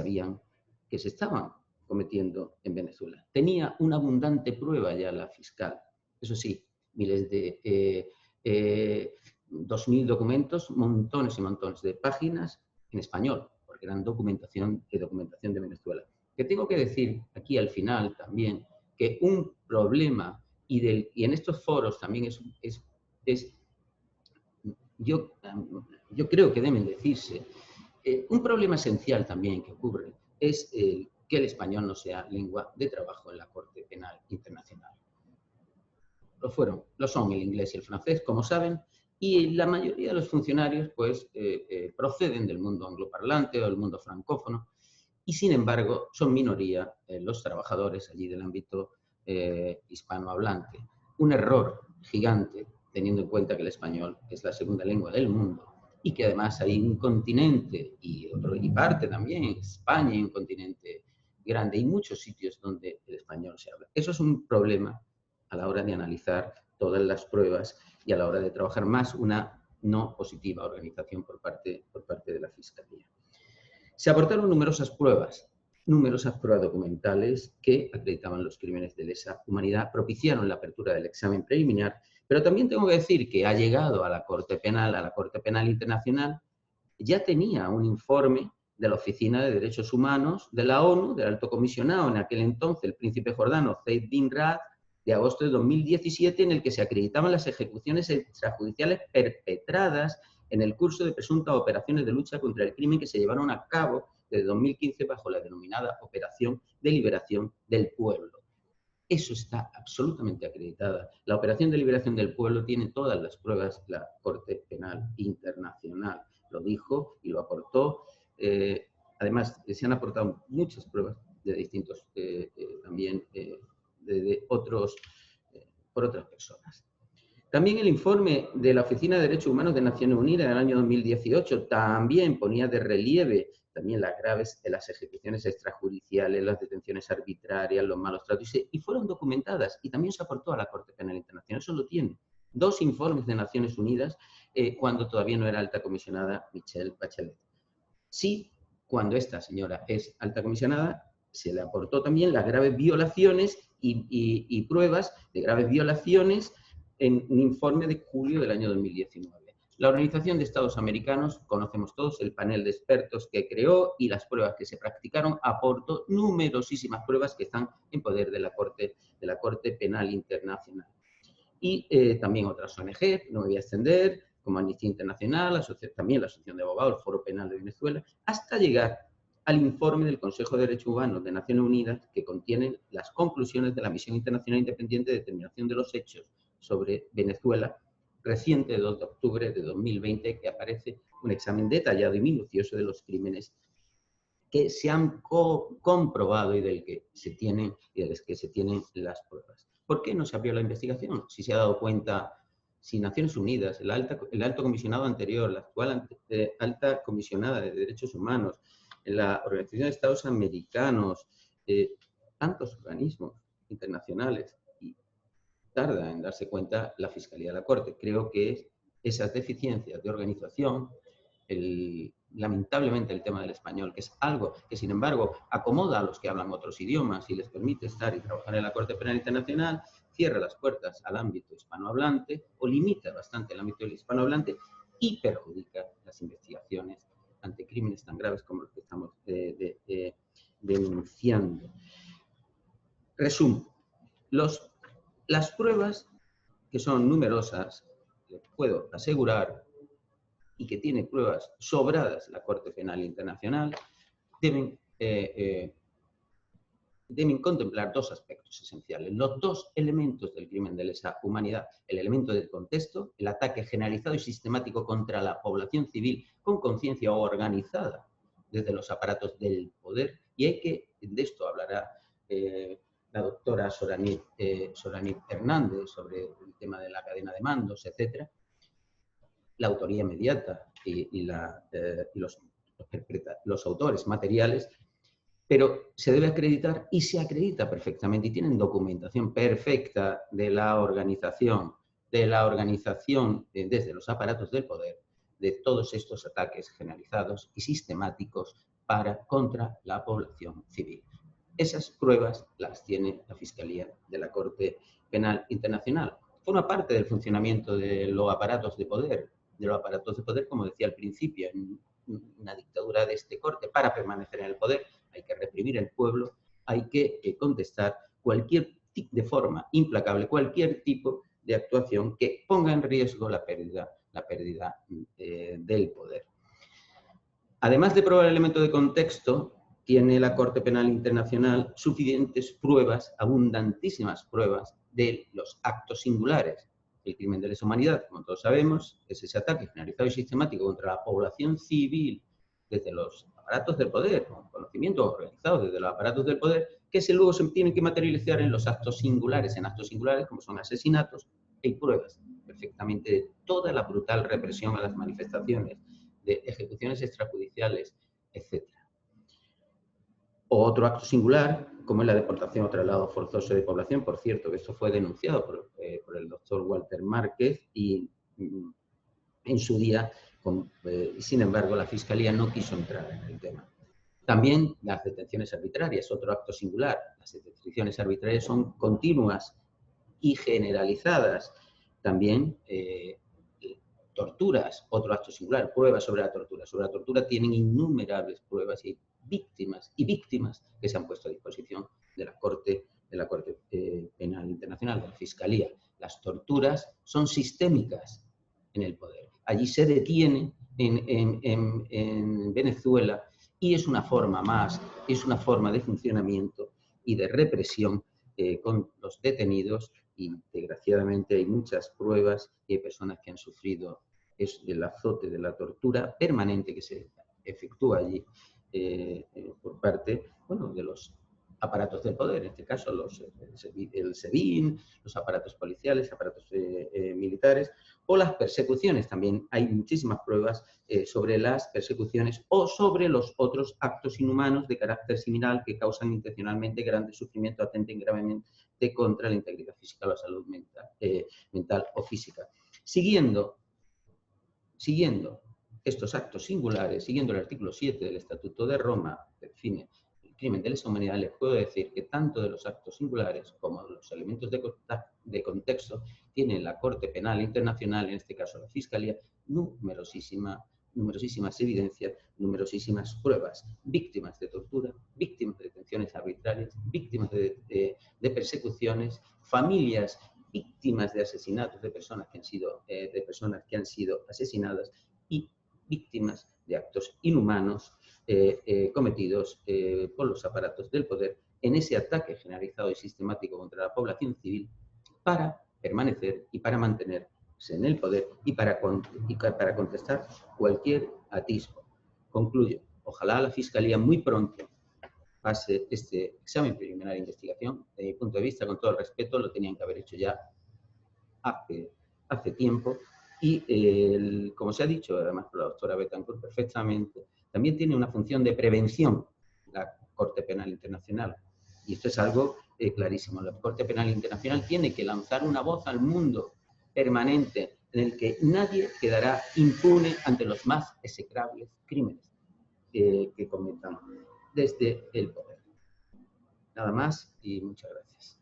estaban cometiendo en Venezuela. Tenía una abundante prueba ya la fiscal. Eso sí, miles de 2.000 documentos, montones y montones de páginas en español, porque eran documentación de Venezuela. Que tengo que decir aquí al final también que un problema, y en estos foros también yo creo que deben decirse, un problema esencial también que ocurre es que el español no sea lengua de trabajo en la Corte Penal Internacional. Lo son el inglés y el francés, como saben, y la mayoría de los funcionarios pues, proceden del mundo angloparlante o del mundo francófono, y sin embargo son minoría los trabajadores allí del ámbito hispanohablante. Un error gigante, teniendo en cuenta que el español es la segunda lengua del mundo y que además hay un continente y parte también, España, un continente grande y muchos sitios donde el español se habla. Eso es un problema a la hora de analizar todas las pruebas y a la hora de trabajar más una no positiva organización por parte de la Fiscalía. Se aportaron numerosas pruebas documentales que acreditaban los crímenes de lesa humanidad, propiciaron la apertura del examen preliminar, pero también tengo que decir que ha llegado a la Corte Penal Internacional, ya tenía un informe de la Oficina de Derechos Humanos de la ONU, del Alto Comisionado, en aquel entonces el príncipe jordano Zeid bin Raad, de agosto de 2017, en el que se acreditaban las ejecuciones extrajudiciales perpetradas en el curso de presuntas operaciones de lucha contra el crimen que se llevaron a cabo desde 2015 bajo la denominada Operación de Liberación del Pueblo. Eso está absolutamente acreditada. La Operación de Liberación del Pueblo tiene todas las pruebas la Corte Penal Internacional. Lo dijo y lo aportó. Además, se han aportado muchas pruebas de distintos, por otras personas. También el informe de la Oficina de Derechos Humanos de Naciones Unidas en el año 2018 también ponía de relieve también las ejecuciones extrajudiciales, las detenciones arbitrarias, los malos tratos, y fueron documentadas y también se aportó a la Corte Penal Internacional. Eso lo tiene. 2 informes de Naciones Unidas cuando todavía no era alta comisionada Michelle Bachelet. Sí, cuando esta señora es alta comisionada, se le aportó también las graves violaciones y pruebas de graves violaciones en un informe de julio del año 2019. La Organización de Estados Americanos, conocemos todos el panel de expertos que creó y las pruebas que se practicaron, aportó numerosísimas pruebas que están en poder de la Corte Penal Internacional. Y también otras ONG, no me voy a extender, como Amnistía Internacional, también la Asociación de Abogados, el Foro Penal de Venezuela, hasta llegar al informe del Consejo de Derechos Humanos de Naciones Unidas, que contiene las conclusiones de la Misión Internacional Independiente de Determinación de los Hechos sobre Venezuela, reciente, de 2 de octubre de 2020, que aparece un examen detallado y minucioso de los crímenes que se han comprobado y de los que se tienen las pruebas. ¿Por qué no se abrió la investigación? Si se ha dado cuenta, si Naciones Unidas, el alto comisionado anterior, la actual alta comisionada de Derechos Humanos, la Organización de Estados Americanos, tantos organismos internacionales, y tarda en darse cuenta la Fiscalía de la Corte. Creo que esas deficiencias de organización, lamentablemente el tema del español, que es algo que sin embargo acomoda a los que hablan otros idiomas y les permite estar y trabajar en la Corte Penal Internacional, cierra las puertas al ámbito hispanohablante o limita bastante el ámbito hispanohablante y perjudica las investigaciones ante crímenes tan graves como los que estamos denunciando. Resumo, las pruebas, que son numerosas, les puedo asegurar, y que tiene pruebas sobradas la Corte Penal Internacional, deben contemplar dos aspectos esenciales, los dos elementos del crimen de lesa humanidad: el elemento del contexto, el ataque generalizado y sistemático contra la población civil con conciencia organizada desde los aparatos del poder, y de esto hablará la doctora Soranit Hernández sobre el tema de la cadena de mandos, etcétera, la autoría inmediata y los autores materiales, pero se debe acreditar y se acredita perfectamente y tienen documentación perfecta de la organización desde los aparatos del poder de todos estos ataques generalizados y sistemáticos contra la población civil. Esas pruebas las tiene la Fiscalía de la Corte Penal Internacional. Forma parte del funcionamiento de los aparatos de poder, como decía al principio, en una dictadura de este corte. Para permanecer en el poder hay que reprimir al pueblo, hay que contestar de forma implacable cualquier tipo de actuación que ponga en riesgo la pérdida del poder. Además de probar el elemento de contexto, tiene la Corte Penal Internacional suficientes pruebas, abundantísimas pruebas, de los actos singulares. El crimen de lesa humanidad, como todos sabemos, es ese ataque generalizado y sistemático contra la población civil desde los aparatos del poder, con conocimientos organizados desde los aparatos del poder, que luego se tienen que materializar en los actos singulares, como son asesinatos. Hay pruebas perfectamente de toda la brutal represión a las manifestaciones, de ejecuciones extrajudiciales, etc. O otro acto singular, como es la deportación o traslado forzoso de población. Por cierto, que esto fue denunciado por el doctor Walter Márquez y en su día, sin embargo, la Fiscalía no quiso entrar en el tema. También las detenciones arbitrarias, otro acto singular. Las detenciones arbitrarias son continuas y generalizadas. También torturas, otro acto singular. Pruebas sobre la tortura. Sobre la tortura tienen innumerables pruebas y víctimas que se han puesto a disposición de la Corte Penal Internacional, de la Fiscalía. Las torturas son sistémicas en el poder. Allí se detiene en Venezuela y es una forma de funcionamiento y de represión con los detenidos, y desgraciadamente hay muchas pruebas y hay personas que han sufrido el azote de la tortura permanente que se efectúa allí por parte de los aparatos del poder, en este caso el SEBIN, los aparatos policiales, aparatos militares, o las persecuciones. También hay muchísimas pruebas sobre las persecuciones o sobre los otros actos inhumanos de carácter similar que causan intencionalmente grande sufrimiento, atenten gravemente contra la integridad física o la salud mental o física. Siguiendo estos actos singulares, siguiendo el artículo 7 del Estatuto de Roma, que define el crimen de lesa humanidad, les puedo decir que tanto de los actos singulares como de los elementos de contexto tiene la Corte Penal Internacional, en este caso la Fiscalía, numerosísimas evidencias, numerosísimas pruebas, víctimas de tortura, víctimas de detenciones arbitrarias, víctimas de persecuciones, familias víctimas de asesinatos de personas que han sido asesinadas y víctimas de actos inhumanos cometidos por los aparatos del poder en ese ataque generalizado y sistemático contra la población civil para permanecer y para mantenerse en el poder y para contestar cualquier atisbo. Concluyo. Ojalá la Fiscalía muy pronto pase este examen preliminar de investigación. Desde mi punto de vista, con todo el respeto, lo tenían que haber hecho ya hace tiempo. Y, como se ha dicho, además por la doctora Betancourt perfectamente, también tiene una función de prevención la Corte Penal Internacional. Y esto es algo clarísimo. La Corte Penal Internacional tiene que lanzar una voz al mundo permanente en el que nadie quedará impune ante los más execrables crímenes que cometan desde el poder. Nada más y muchas gracias.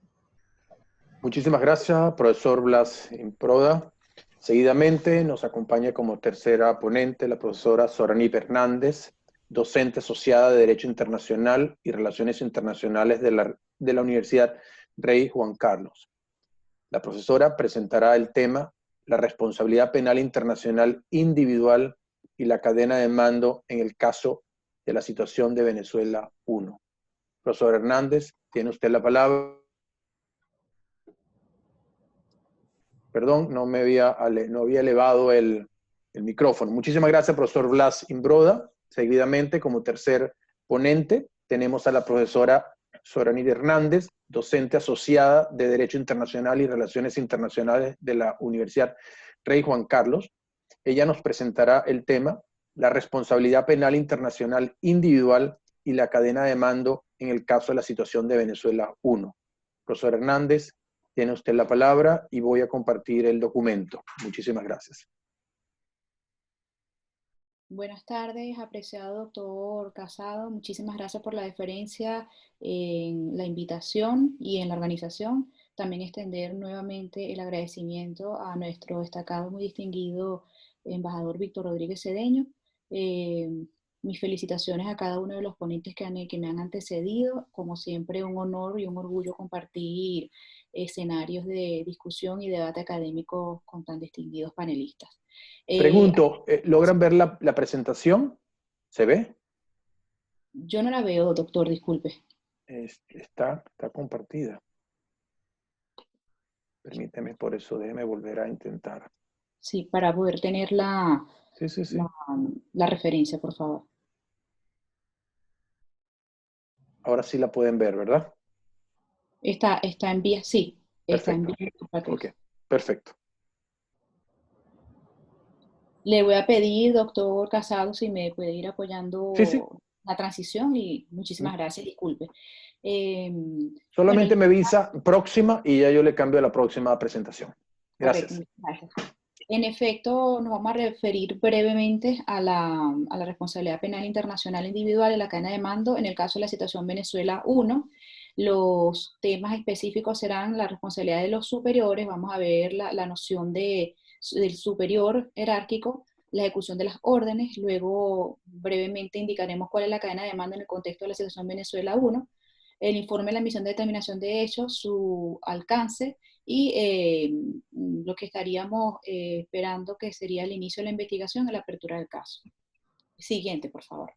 Muchísimas gracias, profesor Blas Improda. Seguidamente nos acompaña como tercera ponente la profesora Sorani Hernández, docente asociada de Derecho Internacional y Relaciones Internacionales de la Universidad Rey Juan Carlos. La profesora presentará el tema la responsabilidad penal internacional individual y la cadena de mando en el caso de la situación de Venezuela 1. Profesor Hernández, tiene usted la palabra. Perdón, no había elevado el micrófono. Muchísimas gracias, profesor Blas Imbroda. Seguidamente, como tercer ponente, tenemos a la profesora Sorani Hernández, docente asociada de Derecho Internacional y Relaciones Internacionales de la Universidad Rey Juan Carlos. Ella nos presentará el tema, la responsabilidad penal internacional individual y la cadena de mando en el caso de la situación de Venezuela 1. Profesor Hernández, tiene usted la palabra y voy a compartir el documento. Muchísimas gracias. Buenas tardes, apreciado doctor Casado. Muchísimas gracias por la deferencia en la invitación y en la organización. También extender nuevamente el agradecimiento a nuestro destacado, muy distinguido embajador Víctor Rodríguez Cedeño. Mis felicitaciones a cada uno de los ponentes que me han antecedido. Como siempre, un honor y un orgullo compartir escenarios de discusión y debate académico con tan distinguidos panelistas. Pregunto, ¿logran ver la presentación? ¿Se ve? Yo no la veo, doctor, disculpe. Está compartida. Permíteme, por eso déjeme volver a intentar. Sí, para poder tener la referencia, por favor. Ahora sí la pueden ver, ¿verdad? Está en vía, sí. Está en Perfecto. vía. Ok, perfecto. Le voy a pedir, doctor Casado, si me puede ir apoyando la transición y muchísimas gracias, disculpe. Solamente me avisa próxima y ya yo le cambio a la próxima presentación. Gracias. Correcto, gracias. En efecto, nos vamos a referir brevemente a la responsabilidad penal internacional individual en la cadena de mando en el caso de la situación Venezuela 1. Los temas específicos serán la responsabilidad de los superiores, vamos a ver la noción del superior jerárquico, la ejecución de las órdenes, luego brevemente indicaremos cuál es la cadena de mando en el contexto de la situación Venezuela 1, el informe de la misión de determinación de hechos, su alcance y lo que estaríamos esperando que sería el inicio de la investigación y la apertura del caso. Siguiente, por favor.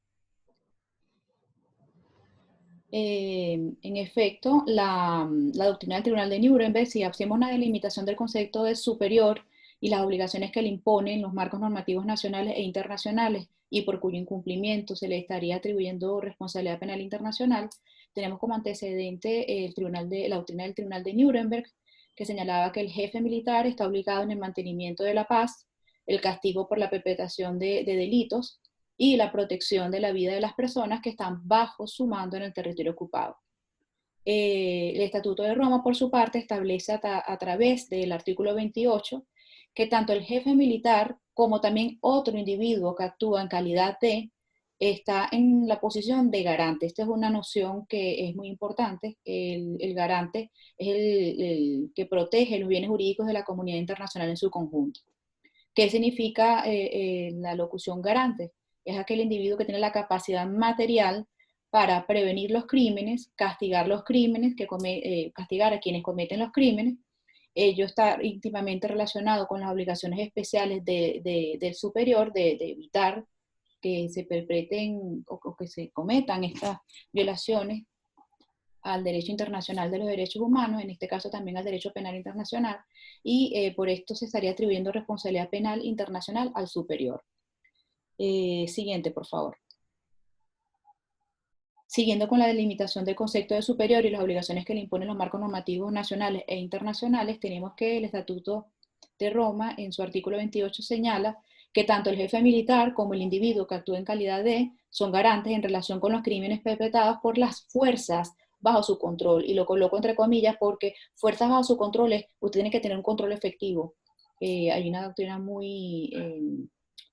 En efecto, la doctrina del Tribunal de Nuremberg, si hacemos una delimitación del concepto de superior y las obligaciones que le imponen los marcos normativos nacionales e internacionales y por cuyo incumplimiento se le estaría atribuyendo responsabilidad penal internacional, tenemos como antecedente la doctrina del Tribunal de Nuremberg, que señalaba que el jefe militar está obligado en el mantenimiento de la paz, el castigo por la perpetración de delitos y la protección de la vida de las personas que están bajo su mando en el territorio ocupado. El Estatuto de Roma, por su parte, establece a través del artículo 28 que tanto el jefe militar como también otro individuo que actúa en calidad de está en la posición de garante. Esta es una noción que es muy importante. El garante es el que protege los bienes jurídicos de la comunidad internacional en su conjunto. ¿Qué significa la locución garante? Es aquel individuo que tiene la capacidad material para prevenir los crímenes, castigar los crímenes, castigar a quienes cometen los crímenes. Ello está íntimamente relacionado con las obligaciones especiales del superior de evitar que se perpetren o que se cometan estas violaciones al derecho internacional de los derechos humanos, en este caso también al derecho penal internacional, y por esto se estaría atribuyendo responsabilidad penal internacional al superior. Siguiente, por favor. Siguiendo con la delimitación del concepto de superior y las obligaciones que le imponen los marcos normativos nacionales e internacionales, tenemos que el Estatuto de Roma, en su artículo 28, señala que tanto el jefe militar como el individuo que actúa en calidad de son garantes en relación con los crímenes perpetrados por las fuerzas bajo su control. Y lo coloco entre comillas porque fuerzas bajo su control es, usted tiene que tener un control efectivo. Hay una doctrina muy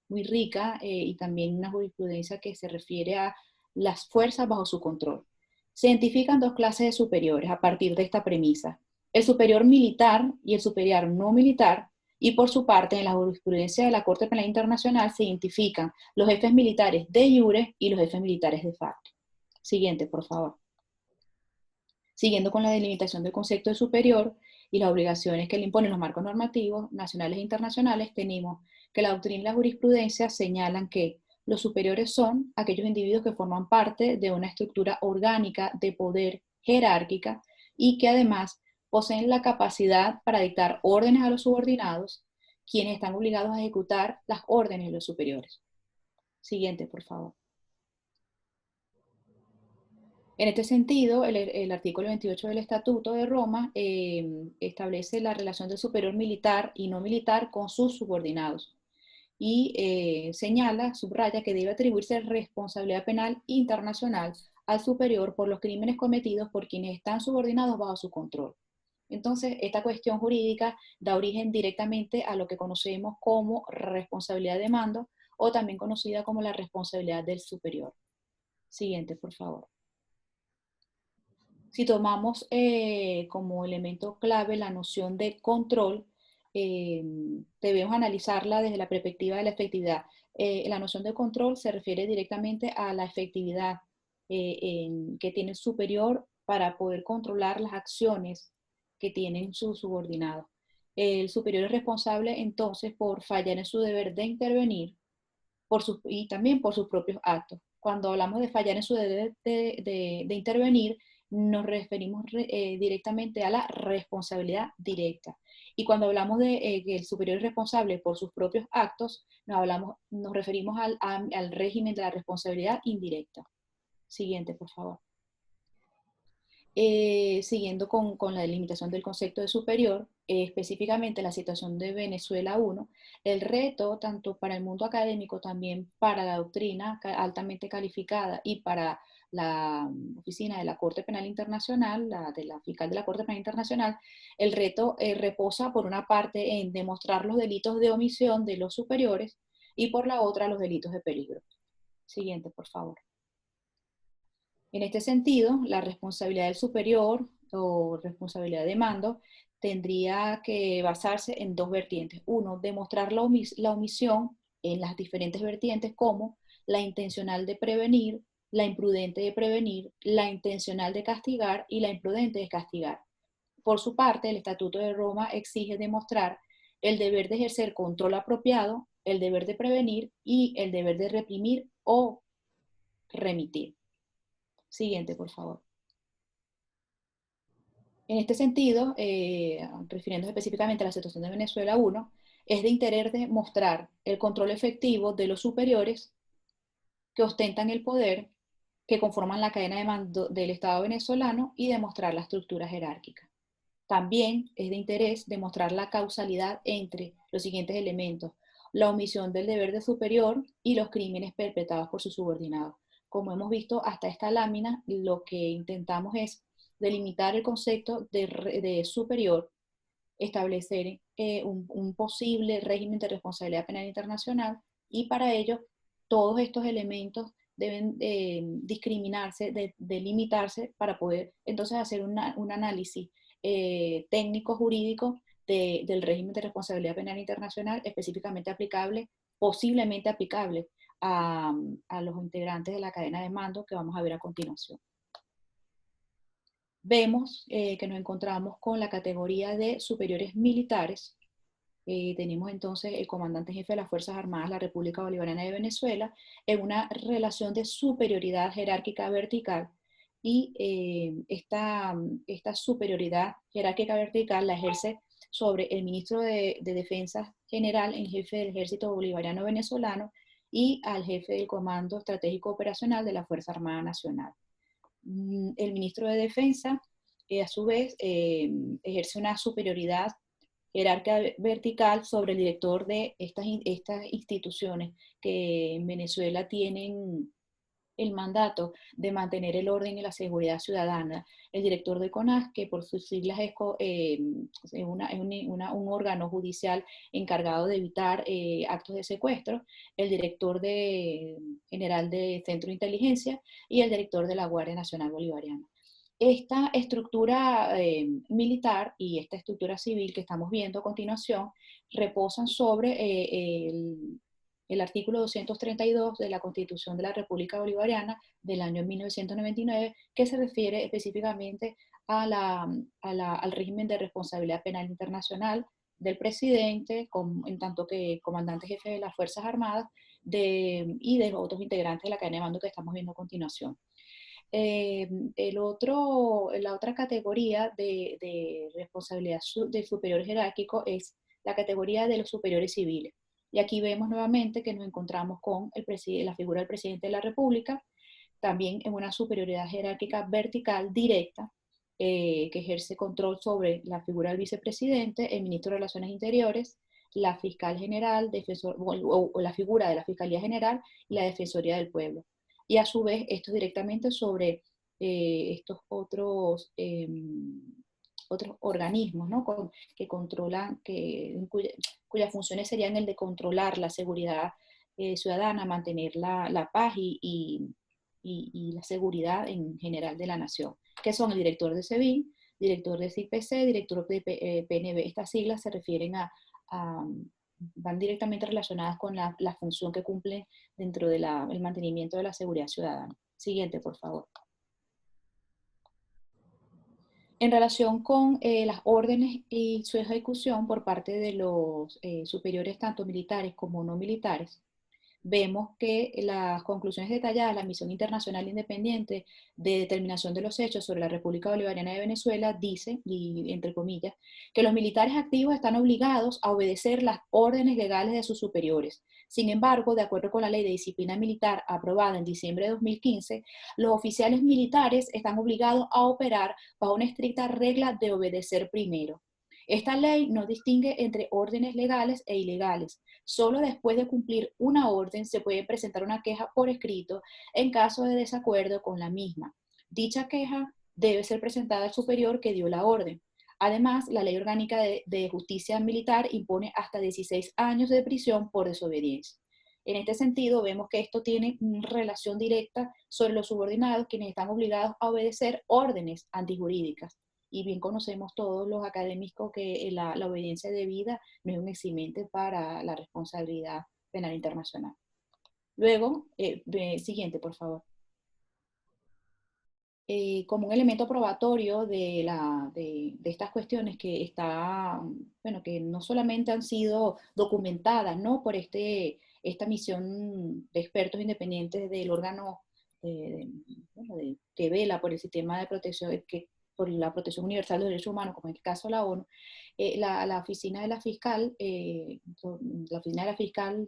rica y también una jurisprudencia que se refiere a las fuerzas bajo su control. Se identifican dos clases de superiores a partir de esta premisa: el superior militar y el superior no militar, y por su parte en la jurisprudencia de la Corte Penal Internacional se identifican los jefes militares de iure y los jefes militares de facto. Siguiente, por favor. Siguiendo con la delimitación del concepto de superior y las obligaciones que le imponen los marcos normativos nacionales e internacionales, tenemos que la doctrina y la jurisprudencia señalan que los superiores son aquellos individuos que forman parte de una estructura orgánica de poder jerárquica y que además poseen la capacidad para dictar órdenes a los subordinados, quienes están obligados a ejecutar las órdenes de los superiores. Siguiente, por favor. En este sentido, el artículo 28 del Estatuto de Roma establece la relación del superior militar y no militar con sus subordinados y señala, subraya que debe atribuirse responsabilidad penal internacional al superior por los crímenes cometidos por quienes están subordinados bajo su control. Entonces, esta cuestión jurídica da origen directamente a lo que conocemos como responsabilidad de mando o también conocida como la responsabilidad del superior. Siguiente, por favor. Si tomamos como elemento clave la noción de control, debemos analizarla desde la perspectiva de la efectividad. La noción de control se refiere directamente a la efectividad que tiene el superior para poder controlar las acciones que tienen sus subordinados. El superior es responsable entonces por fallar en su deber de intervenir y también por sus propios actos. Cuando hablamos de fallar en su deber de intervenir, nos referimos directamente a la responsabilidad directa. Y cuando hablamos de que el superior es responsable por sus propios actos, nos referimos al régimen de la responsabilidad indirecta. Siguiente, por favor. Siguiendo con la delimitación del concepto de superior, específicamente la situación de Venezuela 1, el reto tanto para el mundo académico, también para la doctrina altamente calificada y para la oficina de la Corte Penal Internacional, de la fiscal de la Corte Penal Internacional, el reto reposa por una parte en demostrar los delitos de omisión de los superiores y por la otra los delitos de peligro. Siguiente, por favor. En este sentido, la responsabilidad del superior o responsabilidad de mando tendría que basarse en dos vertientes. Uno, demostrar la omisión en las diferentes vertientes como la intencional de prevenir, la imprudente de prevenir, la intencional de castigar y la imprudente de castigar. Por su parte, el Estatuto de Roma exige demostrar el deber de ejercer control apropiado, el deber de prevenir y el deber de reprimir o remitir. Siguiente, por favor. En este sentido, refiriéndose específicamente a la situación de Venezuela 1, es de interés de mostrar el control efectivo de los superiores que ostentan el poder, que conforman la cadena de mando del Estado venezolano y demostrar la estructura jerárquica. También es de interés demostrar la causalidad entre los siguientes elementos: la omisión del deber de superior y los crímenes perpetrados por sus subordinados. Como hemos visto hasta esta lámina, lo que intentamos es delimitar el concepto de superior, establecer un posible régimen de responsabilidad penal internacional y para ello todos estos elementos deben discriminarse, delimitarse para poder entonces hacer un análisis técnico-jurídico del régimen de responsabilidad penal internacional específicamente aplicable, posiblemente aplicable a los integrantes de la cadena de mando que vamos a ver a continuación. Vemos que nos encontramos con la categoría de superiores militares. Tenemos entonces el comandante jefe de las Fuerzas Armadas de la República Bolivariana de Venezuela en una relación de superioridad jerárquica vertical, y esta superioridad jerárquica vertical la ejerce sobre el ministro de Defensa General en jefe del Ejército Bolivariano Venezolano y al jefe del Comando Estratégico Operacional de la Fuerza Armada Nacional. El ministro de Defensa, a su vez, ejerce una superioridad jerárquica vertical sobre el director de estas instituciones que en Venezuela tienen el mandato de mantener el orden y la seguridad ciudadana. El director de CONAS, que por sus siglas es un órgano judicial encargado de evitar actos de secuestro, el director general de Centro de Inteligencia y el director de la Guardia Nacional Bolivariana. Esta estructura militar y esta estructura civil que estamos viendo a continuación reposan sobre el artículo 232 de la Constitución de la República Bolivariana del año 1999, que se refiere específicamente al régimen de responsabilidad penal internacional del presidente, en tanto que comandante jefe de las Fuerzas Armadas y de los otros integrantes de la cadena de mando que estamos viendo a continuación. La otra categoría de responsabilidad del superior jerárquico es la categoría de los superiores civiles. Y aquí vemos nuevamente que nos encontramos con la figura del presidente de la República, también en una superioridad jerárquica vertical directa, que ejerce control sobre la figura del vicepresidente, el ministro de Relaciones Interiores, la fiscal general, o la figura de la Fiscalía General y la Defensoría del Pueblo. Y a su vez, esto directamente sobre estos otros organismos, ¿no? Que controlan, cuyas funciones serían el de controlar la seguridad ciudadana, mantener la paz y la seguridad en general de la nación, que son el director de SEBIN, director de CIPC, director de PNB. Estas siglas se refieren van directamente relacionadas con la función que cumplen dentro del mantenimiento de la seguridad ciudadana. Siguiente, por favor. En relación con las órdenes y su ejecución por parte de los superiores, tanto militares como no militares, vemos que las conclusiones detalladas de la Misión Internacional Independiente de Determinación de los Hechos sobre la República Bolivariana de Venezuela dice, y entre comillas, que los militares activos están obligados a obedecer las órdenes legales de sus superiores. Sin embargo, de acuerdo con la Ley de Disciplina Militar aprobada en diciembre de 2015, los oficiales militares están obligados a operar bajo una estricta regla de obedecer primero. Esta ley no distingue entre órdenes legales e ilegales. Solo después de cumplir una orden se puede presentar una queja por escrito en caso de desacuerdo con la misma. Dicha queja debe ser presentada al superior que dio la orden. Además, la Ley Orgánica de Justicia Militar impone hasta 16 años de prisión por desobediencia. En este sentido, vemos que esto tiene una relación directa sobre los subordinados, quienes están obligados a obedecer órdenes antijurídicas. Y bien conocemos todos los académicos que la obediencia debida no es un eximente para la responsabilidad penal internacional. Luego, siguiente, por favor. Como un elemento probatorio de estas cuestiones que que no solamente han sido documentadas, ¿no?, por esta misión de expertos independientes del órgano que vela por el sistema de protección, por la protección universal de los derechos humanos, como en el caso de la ONU, la oficina de la fiscal, de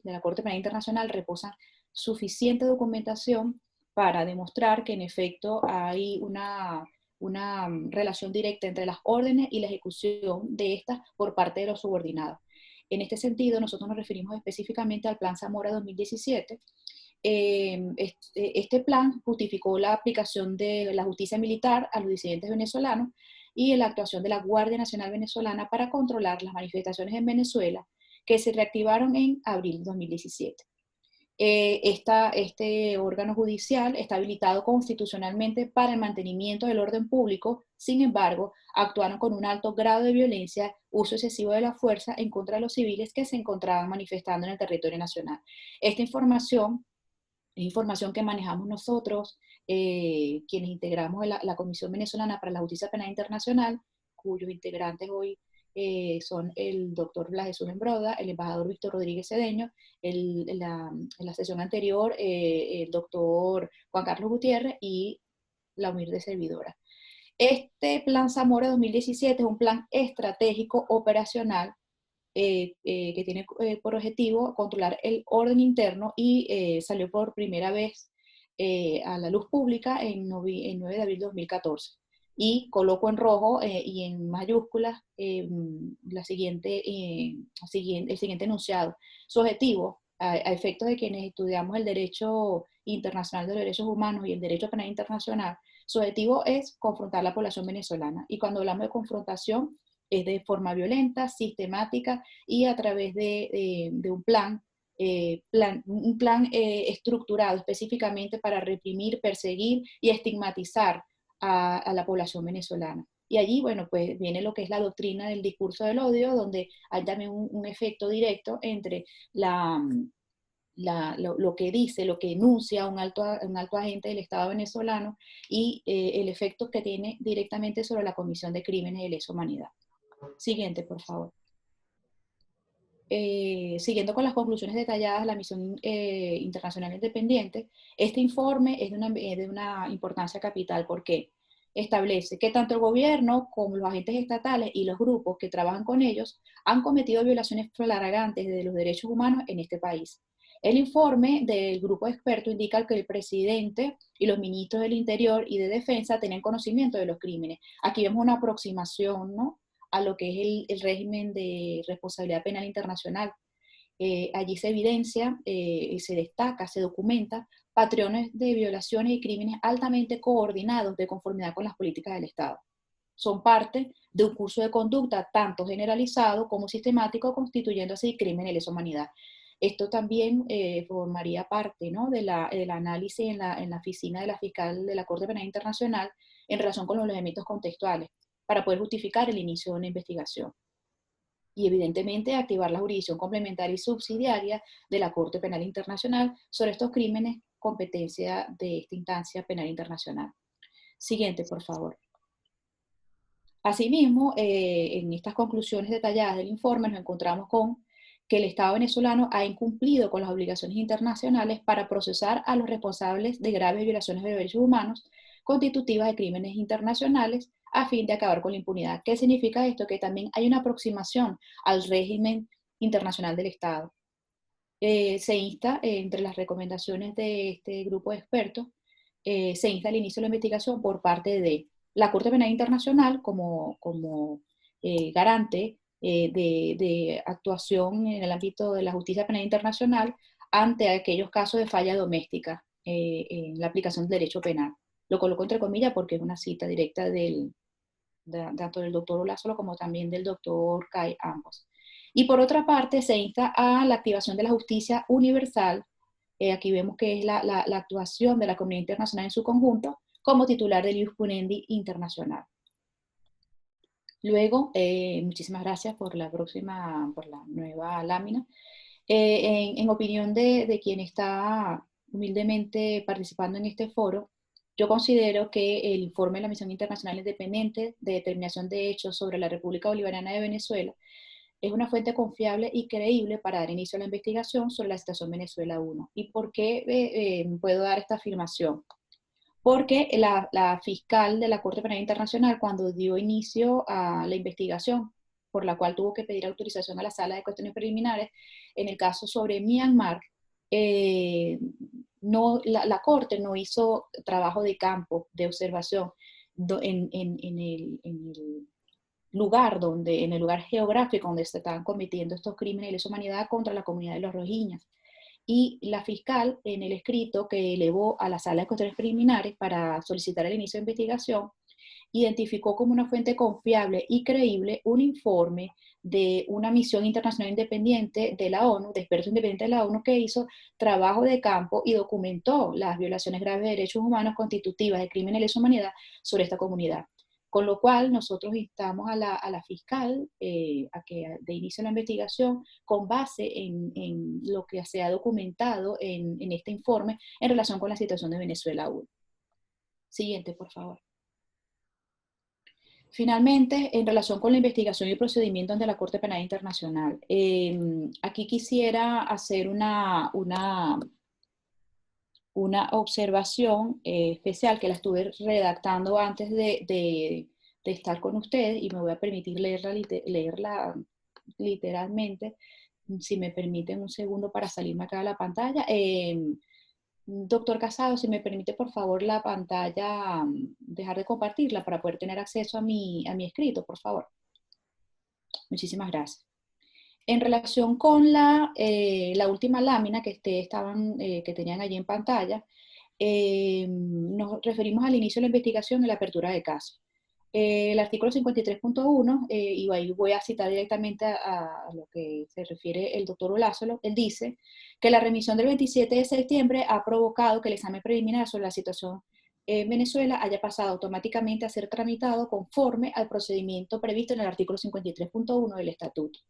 la Corte Penal Internacional reposa suficiente documentación para demostrar que en efecto hay una relación directa entre las órdenes y la ejecución de estas por parte de los subordinados. En este sentido, nosotros nos referimos específicamente al Plan Zamora 2017. Este plan justificó la aplicación de la justicia militar a los disidentes venezolanos y la actuación de la Guardia Nacional Venezolana para controlar las manifestaciones en Venezuela que se reactivaron en abril de 2017. Este órgano judicial está habilitado constitucionalmente para el mantenimiento del orden público. Sin embargo, actuaron con un alto grado de violencia, uso excesivo de la fuerza en contra de los civiles que se encontraban manifestando en el territorio nacional. Esta información es información que manejamos nosotros, quienes integramos la Comisión Venezolana para la Justicia Penal Internacional, cuyos integrantes hoy son el doctor Blas Jesús Embroda, el embajador Víctor Rodríguez Cedeño, en la sesión anterior el doctor Juan Carlos Gutiérrez y la humilde servidora. Este Plan Zamora 2017 es un plan estratégico operacional que tiene por objetivo controlar el orden interno y salió por primera vez a la luz pública en 9 de abril de 2014. Y coloco en rojo y en mayúsculas el siguiente enunciado. Su objetivo, a efectos de quienes estudiamos el derecho internacional de los derechos humanos y el derecho penal internacional, su objetivo es confrontar a la población venezolana. Y cuando hablamos de confrontación, es de forma violenta, sistemática y a través de un plan estructurado específicamente para reprimir, perseguir y estigmatizar a la población venezolana. Y allí, bueno, pues viene lo que es la doctrina del discurso del odio, donde hay también un efecto directo entre lo que dice, lo que enuncia un alto agente del Estado venezolano y el efecto que tiene directamente sobre la comisión de crímenes de lesa humanidad. Siguiente, por favor. Siguiendo con las conclusiones detalladas de la misión internacional independiente, este informe es de una importancia capital porque establece que tanto el gobierno como los agentes estatales y los grupos que trabajan con ellos han cometido violaciones flagrantes de los derechos humanos en este país. El informe del grupo de expertos indica que el presidente y los ministros del Interior y de Defensa tienen conocimiento de los crímenes. Aquí vemos una aproximación, ¿no?, a lo que es el régimen de responsabilidad penal internacional. Allí se evidencia, se destaca, se documenta patrones de violaciones y crímenes altamente coordinados de conformidad con las políticas del Estado. Son parte de un curso de conducta tanto generalizado como sistemático, constituyendo así crímenes de lesa humanidad. Esto también formaría parte, ¿no?, del análisis en la oficina de la fiscal de la Corte Penal Internacional en relación con los elementos contextuales, para poder justificar el inicio de una investigación. Y evidentemente activar la jurisdicción complementaria y subsidiaria de la Corte Penal Internacional sobre estos crímenes, competencia de esta instancia penal internacional. Siguiente, por favor. Asimismo, en estas conclusiones detalladas del informe nos encontramos con que el Estado venezolano ha incumplido con las obligaciones internacionales para procesar a los responsables de graves violaciones de derechos humanos constitutivas de crímenes internacionales a fin de acabar con la impunidad. ¿Qué significa esto? Que también hay una aproximación al régimen internacional del Estado. Se insta, entre las recomendaciones de este grupo de expertos, se insta al inicio de la investigación por parte de la Corte Penal Internacional como garante de actuación en el ámbito de la justicia penal internacional ante aquellos casos de falla doméstica en la aplicación del derecho penal. Lo coloco entre comillas porque es una cita directa tanto del doctor Olázolo como también del doctor Cay, ambos. Y por otra parte, se insta a la activación de la justicia universal. Aquí vemos que es la actuación de la comunidad internacional en su conjunto como titular del ius puniendi internacional. Luego, muchísimas gracias por la nueva lámina. En opinión de quien está humildemente participando en este foro, yo considero que el informe de la Misión Internacional Independiente de Determinación de Hechos sobre la República Bolivariana de Venezuela es una fuente confiable y creíble para dar inicio a la investigación sobre la situación Venezuela 1. ¿Y por qué puedo dar esta afirmación? Porque la fiscal de la Corte Penal Internacional, cuando dio inicio a la investigación, por la cual tuvo que pedir autorización a la Sala de Cuestiones Preliminares, en el caso sobre Myanmar, la Corte no hizo trabajo de campo, de observación, en el lugar geográfico donde se estaban cometiendo estos crímenes de lesa humanidad contra la comunidad de los rohinyas. Y la fiscal, en el escrito que elevó a la Sala de Cuestiones Preliminares para solicitar el inicio de investigación, identificó como una fuente confiable y creíble un informe de una misión internacional independiente de la ONU, de expertos independientes de la ONU, que hizo trabajo de campo y documentó las violaciones graves de derechos humanos constitutivas de crímenes de lesa humanidad sobre esta comunidad. Con lo cual, nosotros instamos a la fiscal a que de inicio la investigación con base en lo que se ha documentado en este informe en relación con la situación de Venezuela aún. Siguiente, por favor. Finalmente, en relación con la investigación y procedimiento ante la Corte Penal Internacional, aquí quisiera hacer una observación especial que la estuve redactando antes de estar con ustedes, y me voy a permitir leerla literalmente, si me permiten un segundo para salirme acá de la pantalla. Doctor Casado, si me permite por favor la pantalla, dejar de compartirla para poder tener acceso a mi escrito, por favor. Muchísimas gracias. En relación con la última lámina que tenían allí en pantalla, nos referimos al inicio de la investigación y la apertura de caso. El artículo 53.1, y ahí voy a citar directamente a lo que se refiere el doctor Olázolo, él dice que la remisión del 27 de septiembre ha provocado que el examen preliminar sobre la situación en Venezuela haya pasado automáticamente a ser tramitado conforme al procedimiento previsto en el artículo 53.1 del Estatuto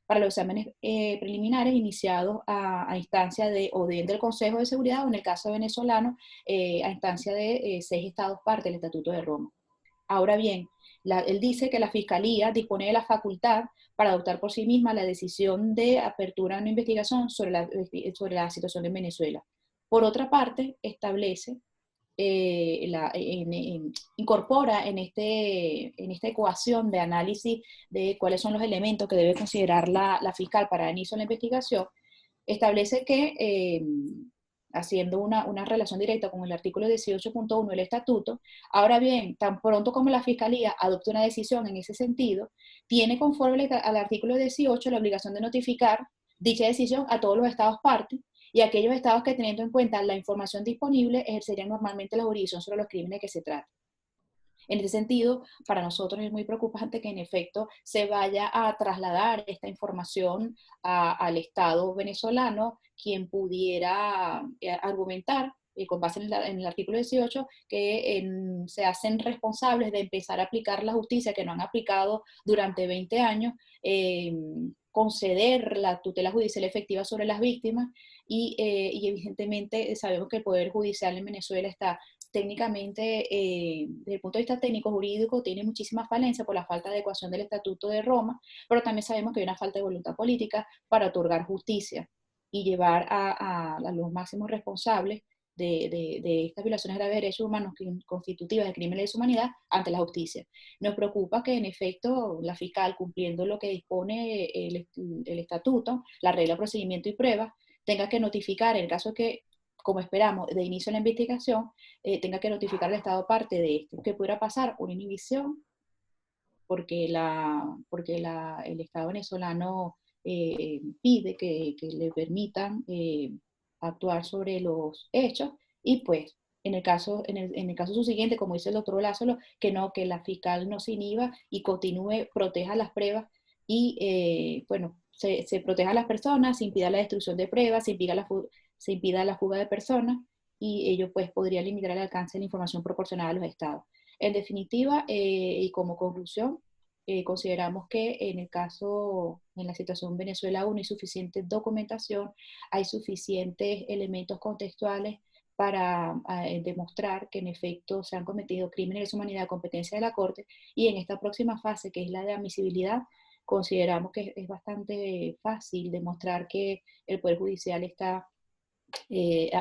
para los exámenes preliminares iniciados a instancia del Consejo de Seguridad, o en el caso venezolano, a instancia de 6 estados parte del Estatuto de Roma. Ahora bien, él dice que la Fiscalía dispone de la facultad para adoptar por sí misma la decisión de apertura de una investigación sobre la situación en Venezuela. Por otra parte, establece, incorpora en esta ecuación de análisis de cuáles son los elementos que debe considerar la fiscal para el inicio de la investigación, establece que, haciendo una relación directa con el artículo 18.1 del Estatuto, ahora bien, tan pronto como la Fiscalía adopte una decisión en ese sentido, tiene conforme al artículo 18 la obligación de notificar dicha decisión a todos los estados partes, y aquellos estados que, teniendo en cuenta la información disponible, ejercerían normalmente la jurisdicción sobre los crímenes que se tratan. En ese sentido, para nosotros es muy preocupante que en efecto se vaya a trasladar esta información al Estado venezolano, quien pudiera argumentar, con base en el artículo 18, que se hacen responsables de empezar a aplicar la justicia que no han aplicado durante 20 años, conceder la tutela judicial efectiva sobre las víctimas, y evidentemente sabemos que el Poder Judicial en Venezuela está técnicamente, desde el punto de vista técnico-jurídico, tiene muchísimas falencias por la falta de adecuación del Estatuto de Roma, pero también sabemos que hay una falta de voluntad política para otorgar justicia y llevar a los máximos responsables de estas violaciones graves de derechos humanos constitutivas de crímenes de lesa humanidad ante la justicia. Nos preocupa que en efecto la fiscal, cumpliendo lo que dispone el Estatuto, la regla de procedimiento y pruebas, tenga que notificar, en el caso que, como esperamos, de inicio de la investigación, tenga que notificar al Estado parte de esto. ¿Qué pudiera pasar? Una inhibición, porque el Estado venezolano pide que le permitan actuar sobre los hechos, y pues en el caso subsiguiente, como dice el doctor Lázaro, que la fiscal no se inhiba y continúe, proteja las pruebas y se proteja a las personas, se impida la destrucción de pruebas, se impida la fuga de personas, y ello pues podría limitar el alcance de la información proporcionada a los estados. En definitiva, y como conclusión, consideramos que en la situación Venezuela aún hay suficiente documentación, hay suficientes elementos contextuales para demostrar que en efecto se han cometido crímenes de lesa humanidad a competencia de la Corte, y en esta próxima fase, que es la de admisibilidad, consideramos que es bastante fácil demostrar que el Poder Judicial es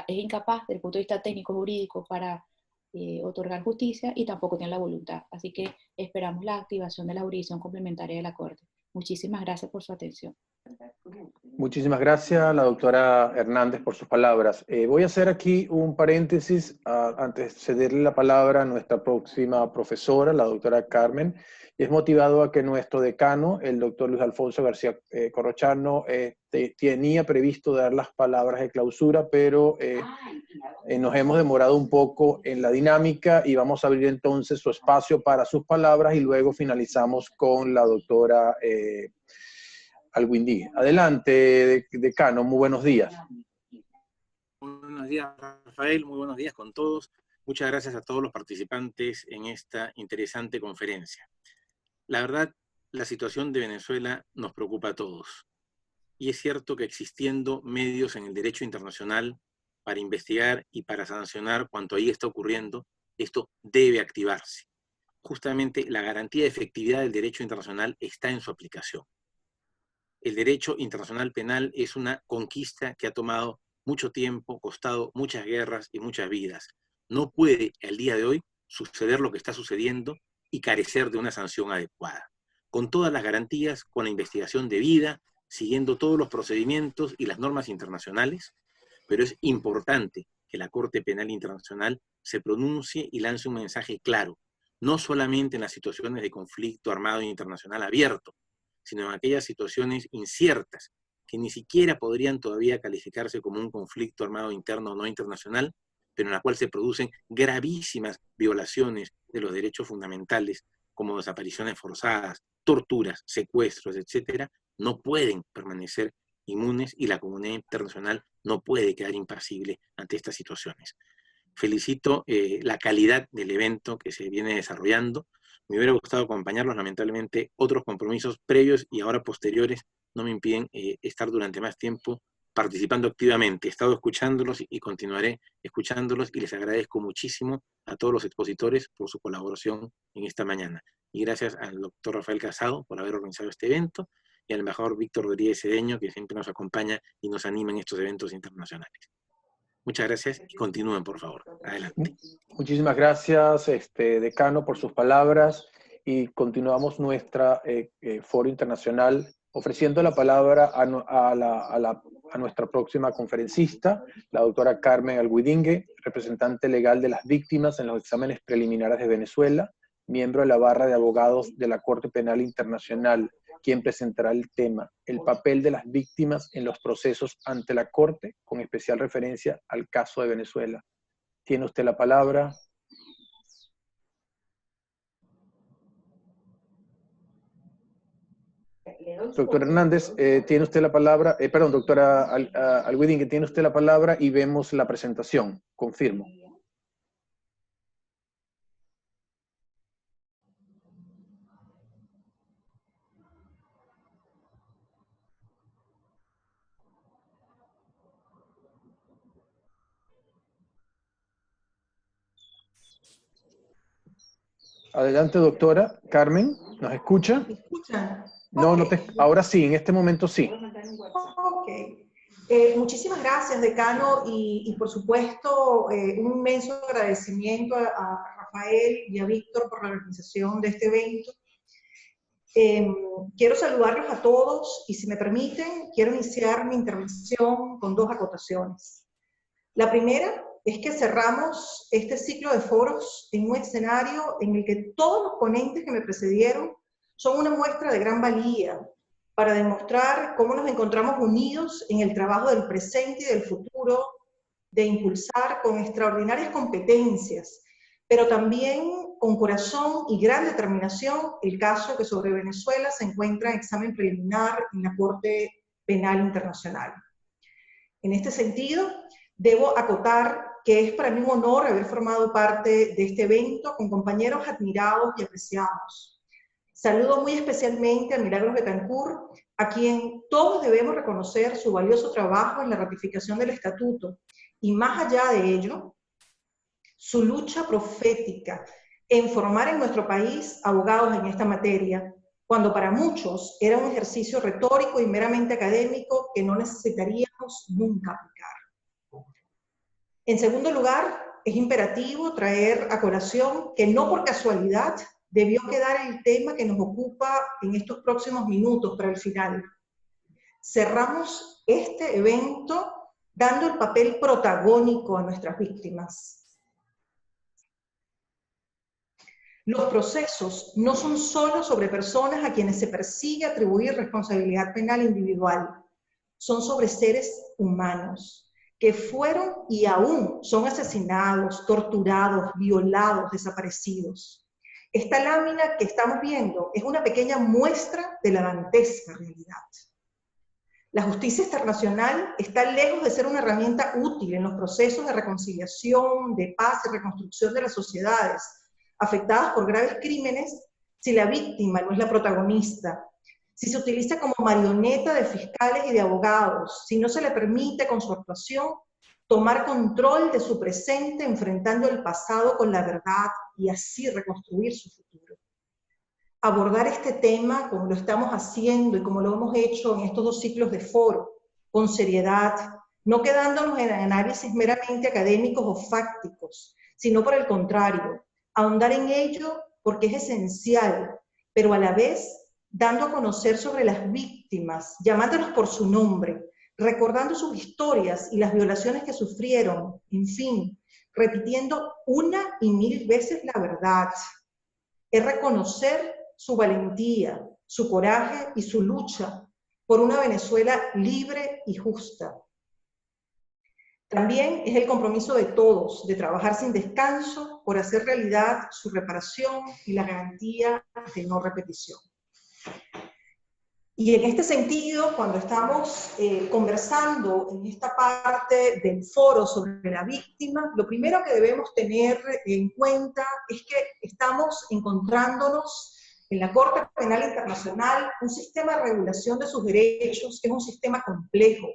incapaz desde el punto de vista técnico-jurídico para otorgar justicia, y tampoco tiene la voluntad. Así que esperamos la activación de la jurisdicción complementaria de la Corte. Muchísimas gracias por su atención. Muchísimas gracias a la doctora Hernández por sus palabras. Voy a hacer aquí un paréntesis antes de cederle la palabra a nuestra próxima profesora, la doctora Carmen, y es motivado a que nuestro decano, el doctor Luis Alfonso García Corrochano, tenía previsto dar las palabras de clausura, pero nos hemos demorado un poco en la dinámica y vamos a abrir entonces su espacio para sus palabras y luego finalizamos con la doctora Alguindí. Adelante, decano, muy buenos días. Muy buenos días, Rafael, muy buenos días con todos. Muchas gracias a todos los participantes en esta interesante conferencia. La verdad, la situación de Venezuela nos preocupa a todos. Y es cierto que existiendo medios en el derecho internacional para investigar y para sancionar cuanto ahí está ocurriendo, esto debe activarse. Justamente la garantía de efectividad del derecho internacional está en su aplicación. El derecho internacional penal es una conquista que ha tomado mucho tiempo, costado muchas guerras y muchas vidas. No puede al día de hoy suceder lo que está sucediendo y carecer de una sanción adecuada. Con todas las garantías, con la investigación debida, siguiendo todos los procedimientos y las normas internacionales, pero es importante que la Corte Penal Internacional se pronuncie y lance un mensaje claro, no solamente en las situaciones de conflicto armado internacional abierto, sino en aquellas situaciones inciertas, que ni siquiera podrían todavía calificarse como un conflicto armado interno o no internacional, pero en la cual se producen gravísimas violaciones de los derechos fundamentales, como desapariciones forzadas, torturas, secuestros, etcétera, no pueden permanecer inmunes y la comunidad internacional no puede quedar impasible ante estas situaciones. Felicito la calidad del evento que se viene desarrollando. Me hubiera gustado acompañarlos, lamentablemente otros compromisos previos y ahora posteriores no me impiden estar durante más tiempo participando activamente. He estado escuchándolos y continuaré escuchándolos y les agradezco muchísimo a todos los expositores por su colaboración en esta mañana. Y gracias al doctor Rafael Casado por haber organizado este evento y al embajador Víctor Rodríguez Cedeño, que siempre nos acompaña y nos anima en estos eventos internacionales. Muchas gracias y continúen, por favor. Adelante. Muchísimas gracias, decano, por sus palabras y continuamos nuestra foro internacional ofreciendo la palabra a nuestra próxima conferencista, la doctora Carmen Alguidingue, representante legal de las víctimas en los exámenes preliminares de Venezuela, miembro de la barra de abogados de la Corte Penal Internacional, quien presentará el tema, el papel de las víctimas en los procesos ante la Corte, con especial referencia al caso de Venezuela. Tiene usted la palabra. Doctor Hernández, tiene usted la palabra, perdón, doctora Alguidingue, tiene usted la palabra y vemos la presentación. Confirmo. Adelante, doctora Carmen, ¿nos escucha? ¿Me escuchan? No, Okay. Ahora sí, en este momento sí. Ok. Muchísimas gracias, decano, y por supuesto un inmenso agradecimiento a Rafael y a Víctor por la organización de este evento. Quiero saludarlos a todos y si me permiten, quiero iniciar mi intervención con dos acotaciones. La primera es que cerramos este ciclo de foros en un escenario en el que todos los ponentes que me precedieron son una muestra de gran valía para demostrar cómo nos encontramos unidos en el trabajo del presente y del futuro, de impulsar con extraordinarias competencias, pero también con corazón y gran determinación el caso que sobre Venezuela se encuentra en examen preliminar en la Corte Penal Internacional. En este sentido, debo acotar que es para mí un honor haber formado parte de este evento con compañeros admirados y apreciados. Saludo muy especialmente a Milagros Betancourt, a quien todos debemos reconocer su valioso trabajo en la ratificación del estatuto, y más allá de ello, su lucha profética en formar en nuestro país abogados en esta materia, cuando para muchos era un ejercicio retórico y meramente académico que no necesitaríamos nunca aplicar. En segundo lugar, es imperativo traer a colación que no por casualidad debió quedar el tema que nos ocupa en estos próximos minutos para el final. cerramos este evento dando el papel protagónico a nuestras víctimas. Los procesos no son solo sobre personas a quienes se persigue atribuir responsabilidad penal individual, son sobre seres humanos que fueron y aún son asesinados, torturados, violados, desaparecidos. Esta lámina que estamos viendo es una pequeña muestra de la dantesca realidad. La justicia internacional está lejos de ser una herramienta útil en los procesos de reconciliación, de paz y reconstrucción de las sociedades afectadas por graves crímenes si la víctima no es la protagonista, si se utiliza como marioneta de fiscales y de abogados, si no se le permite con su actuación tomar control de su presente enfrentando el pasado con la verdad y así reconstruir su futuro. Abordar este tema como lo estamos haciendo y como lo hemos hecho en estos 2 ciclos de foro, con seriedad, no quedándonos en análisis meramente académicos o fácticos, sino por el contrario, ahondar en ello porque es esencial, pero a la vez dando a conocer sobre las víctimas, llamándolas por su nombre, recordando sus historias y las violaciones que sufrieron, en fin, repitiendo una y mil veces la verdad. Es reconocer su valentía, su coraje y su lucha por una Venezuela libre y justa. También es el compromiso de todos de trabajar sin descanso por hacer realidad su reparación y la garantía de no repetición. Y en este sentido, cuando estamos conversando en esta parte del foro sobre la víctima, lo primero que debemos tener en cuenta es que estamos encontrándonos en la Corte Penal Internacional un sistema de regulación de sus derechos que es un sistema complejo,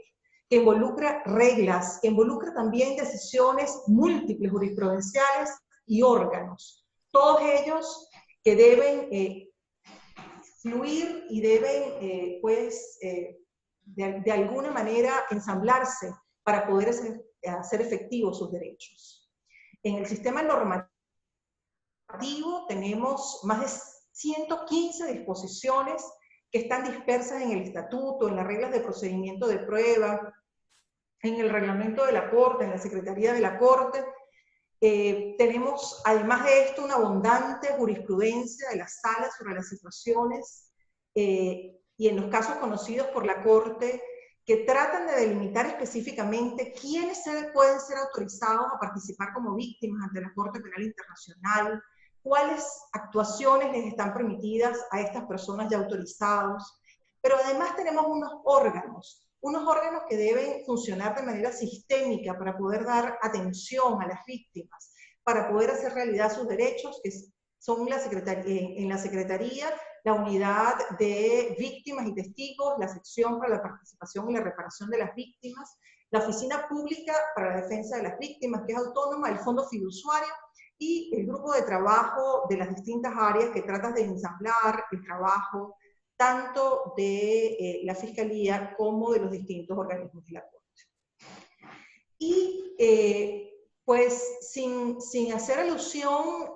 que involucra reglas, que involucra también decisiones múltiples jurisprudenciales y órganos, todos ellos que deben fluir y deben, de alguna manera ensamblarse para poder hacer efectivos sus derechos. En el sistema normativo tenemos más de 115 disposiciones que están dispersas en el estatuto, en las reglas de procedimiento de prueba, en el reglamento de la Corte, en la Secretaría de la Corte. Tenemos, además de esto, una abundante jurisprudencia de las salas sobre las situaciones y en los casos conocidos por la Corte que tratan de delimitar específicamente quiénes pueden ser autorizados a participar como víctimas ante la Corte Penal Internacional, cuáles actuaciones les están permitidas a estas personas ya autorizados, pero además tenemos unos órganos que deben funcionar de manera sistémica para poder dar atención a las víctimas, para poder hacer realidad sus derechos, que son en la Secretaría, la Unidad de Víctimas y Testigos, la Sección para la Participación y la Reparación de las Víctimas, la Oficina Pública para la Defensa de las Víctimas, que es autónoma, el Fondo Fiduciario, y el grupo de trabajo de las distintas áreas que tratan de ensamblar el trabajo tanto de la Fiscalía como de los distintos organismos de la Corte. Y pues sin hacer alusión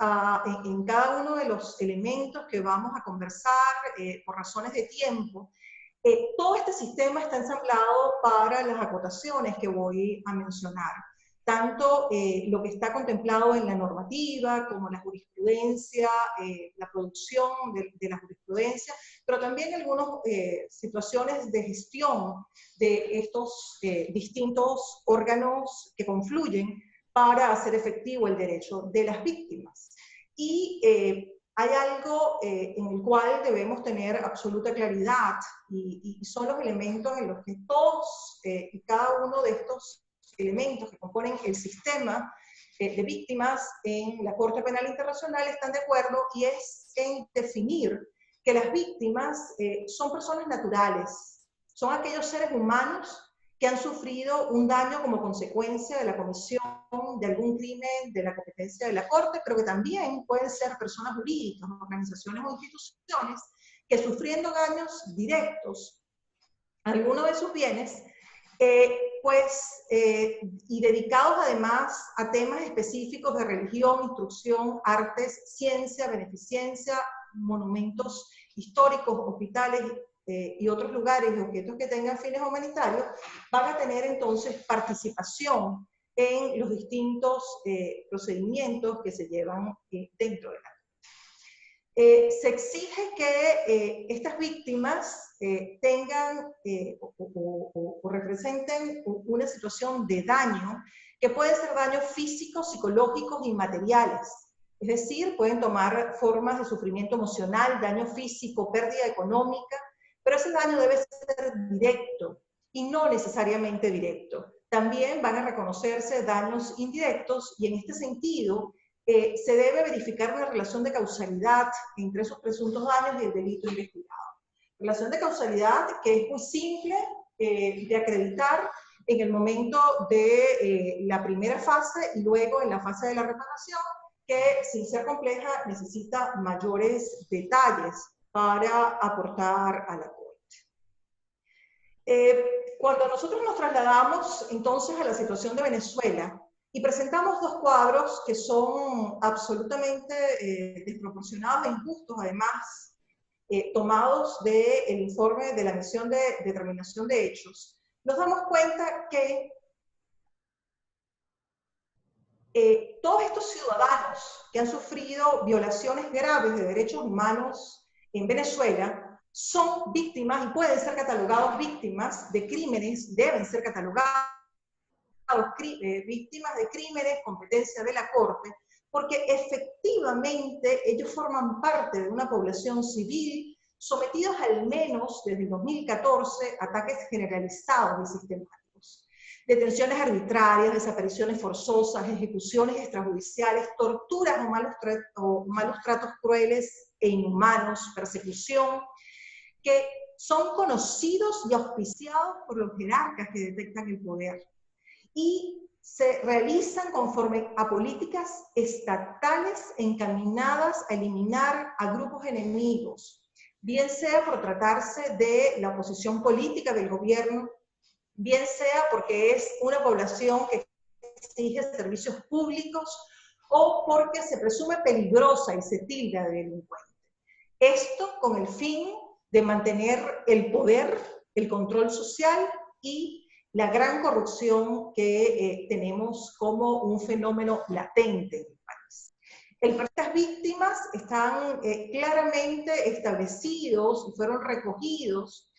en cada uno de los elementos que vamos a conversar por razones de tiempo, todo este sistema está ensamblado para las acotaciones que voy a mencionar. Tanto lo que está contemplado en la normativa, como la jurisprudencia, la producción de la jurisprudencia, pero también algunas situaciones de gestión de estos distintos órganos que confluyen para hacer efectivo el derecho de las víctimas. Y hay algo en el cual debemos tener absoluta claridad, y son los elementos en los que todos y cada uno de estos elementos que componen el sistema de víctimas en la Corte Penal Internacional están de acuerdo, y es en definir que las víctimas son personas naturales, son aquellos seres humanos que han sufrido un daño como consecuencia de la comisión de algún crimen de la competencia de la Corte, pero que también pueden ser personas jurídicas, organizaciones o instituciones que sufriendo daños directos a alguno de sus bienes, y dedicados además a temas específicos de religión, instrucción, artes, ciencia, beneficencia, monumentos históricos, hospitales, y otros lugares y objetos que tengan fines humanitarios van a tener entonces participación en los distintos procedimientos que se llevan dentro de la se exige que estas víctimas tengan o representen una situación de daño, que pueden ser daños físicos, psicológicos y materiales. Es decir, pueden tomar formas de sufrimiento emocional, daño físico, pérdida económica, pero ese daño debe ser directo y no necesariamente directo. También van a reconocerse daños indirectos y en este sentido se debe verificar una relación de causalidad entre esos presuntos daños y el delito investigado. Relación de causalidad que es muy simple de acreditar en el momento de la primera fase y luego en la fase de la reparación, que sin ser compleja necesita mayores detalles para aportar a la Corte. Cuando nosotros nos trasladamos entonces a la situación de Venezuela, y presentamos dos cuadros que son absolutamente desproporcionados e injustos, además, tomados del informe de la Misión de Determinación de Hechos, nos damos cuenta que todos estos ciudadanos que han sufrido violaciones graves de derechos humanos en Venezuela son víctimas y pueden ser catalogados víctimas de crímenes, deben ser catalogados víctimas de crímenes, competencia de la Corte, porque efectivamente ellos forman parte de una población civil sometidos al menos desde el 2014 a ataques generalizados y sistemáticos. Detenciones arbitrarias, desapariciones forzosas, ejecuciones extrajudiciales, torturas o malos tratos crueles e inhumanos, persecución, que son conocidos y auspiciados por los jerarcas que detectan el poder. Y se realizan conforme a políticas estatales encaminadas a eliminar a grupos enemigos, bien sea por tratarse de la oposición política del gobierno, bien sea porque es una población que exige servicios públicos o porque se presume peligrosa y se tilda de delincuente. Esto con el fin de mantener el poder, el control social y la gran corrupción que tenemos como un fenómeno latente en el país. Estas víctimas están claramente establecidos y fueron recogidos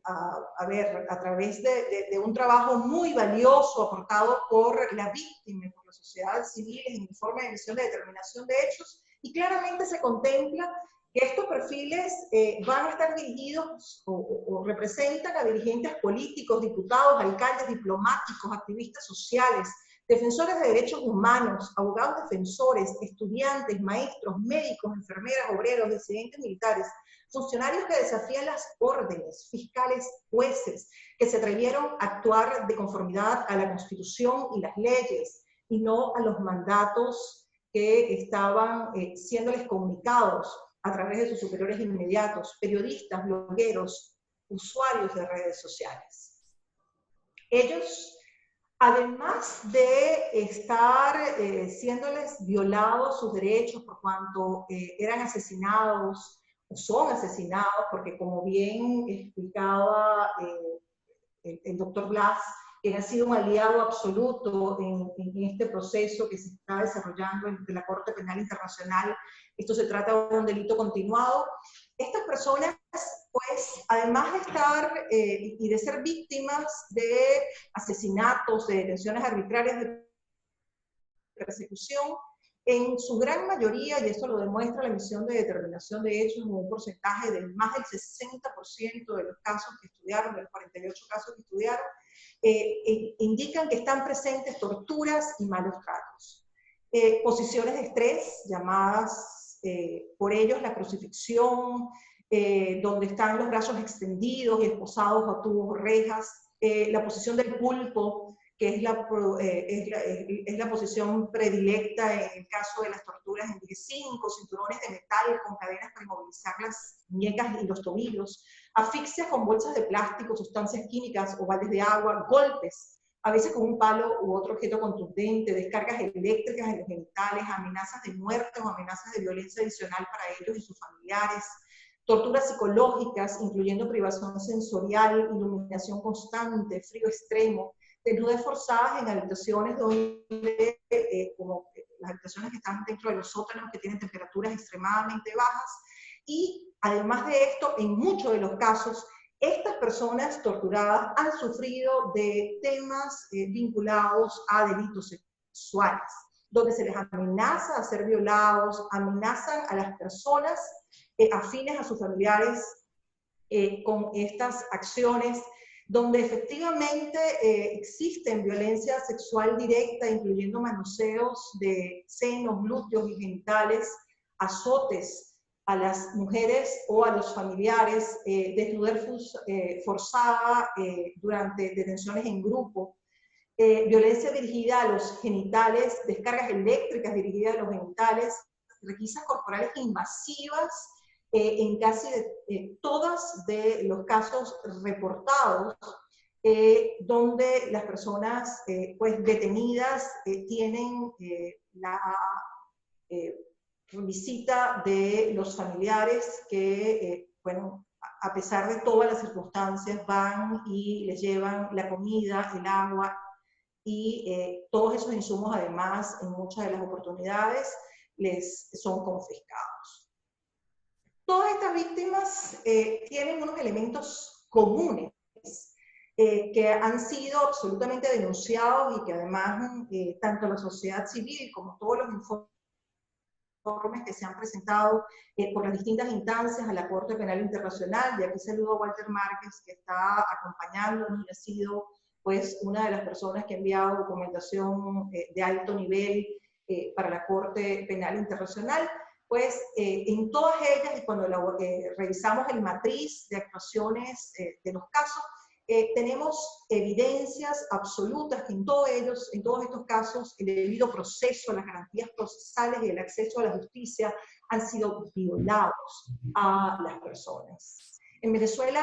a través de un trabajo muy valioso aportado por la víctima y por la sociedad civil en el informe de Misión de Determinación de Hechos, y claramente se contempla que estos perfiles van a estar dirigidos o representan a dirigentes políticos, diputados, alcaldes, diplomáticos, activistas sociales, defensores de derechos humanos, abogados defensores, estudiantes, maestros, médicos, enfermeras, obreros, disidentes militares, funcionarios que desafían las órdenes, fiscales, jueces, que se atrevieron a actuar de conformidad a la Constitución y las leyes, y no a los mandatos que estaban siéndoles comunicados a través de sus superiores inmediatos, periodistas, blogueros, usuarios de redes sociales. Ellos, además de estar siéndoles violados sus derechos por cuanto eran asesinados o son asesinados, porque como bien explicaba el doctor Blas, que ha sido un aliado absoluto en este proceso que se está desarrollando de la Corte Penal Internacional. Esto se trata de un delito continuado. Estas personas, pues, además de estar y de ser víctimas de asesinatos, de detenciones arbitrarias, de persecución, en su gran mayoría, y esto lo demuestra la Misión de Determinación de Hechos, en un porcentaje de más del 60% de los casos que estudiaron, de los 48 casos que estudiaron, indican que están presentes torturas y malos tratos. Posiciones de estrés, llamadas por ellos la crucifixión, donde están los brazos extendidos y esposados a tubos o rejas, la posición del pulpo, que es la posición predilecta en el caso de las torturas en 5, cinturones de metal con cadenas para inmovilizar las muñecas y los tobillos, asfixias con bolsas de plástico, sustancias químicas o baldes de agua, golpes, a veces con un palo u otro objeto contundente, descargas eléctricas en los genitales, amenazas de muerte o amenazas de violencia adicional para ellos y sus familiares, torturas psicológicas, incluyendo privación sensorial, iluminación constante, frío extremo, desnudas forzadas en habitaciones donde, como las habitaciones que están dentro de los sótanos, que tienen temperaturas extremadamente bajas, y además de esto, en muchos de los casos, estas personas torturadas han sufrido de temas vinculados a delitos sexuales, donde se les amenaza a ser violados, amenazan a las personas afines a sus familiares con estas acciones, donde efectivamente existen violencia sexual directa, incluyendo manoseos de senos, glúteos y genitales, azotes a las mujeres o a los familiares, desnudez forzada durante detenciones en grupo, violencia dirigida a los genitales, descargas eléctricas dirigidas a los genitales, requisas corporales invasivas en casi todos de los casos reportados, donde las personas pues, detenidas tienen la visita de los familiares que, bueno, a pesar de todas las circunstancias, van y les llevan la comida, el agua, y todos esos insumos, además, en muchas de las oportunidades, les son confiscados. Todas estas víctimas tienen unos elementos comunes que han sido absolutamente denunciados y que además tanto la sociedad civil como todos los informes que se han presentado por las distintas instancias a la Corte Penal Internacional, y aquí saludo a Walter Márquez, que está acompañándonos y ha sido pues una de las personas que ha enviado documentación de alto nivel para la Corte Penal Internacional, pues en todas ellas, y cuando revisamos el matriz de actuaciones de los casos, tenemos evidencias absolutas que en todos estos casos, el debido proceso, las garantías procesales y el acceso a la justicia han sido violados a las personas. En Venezuela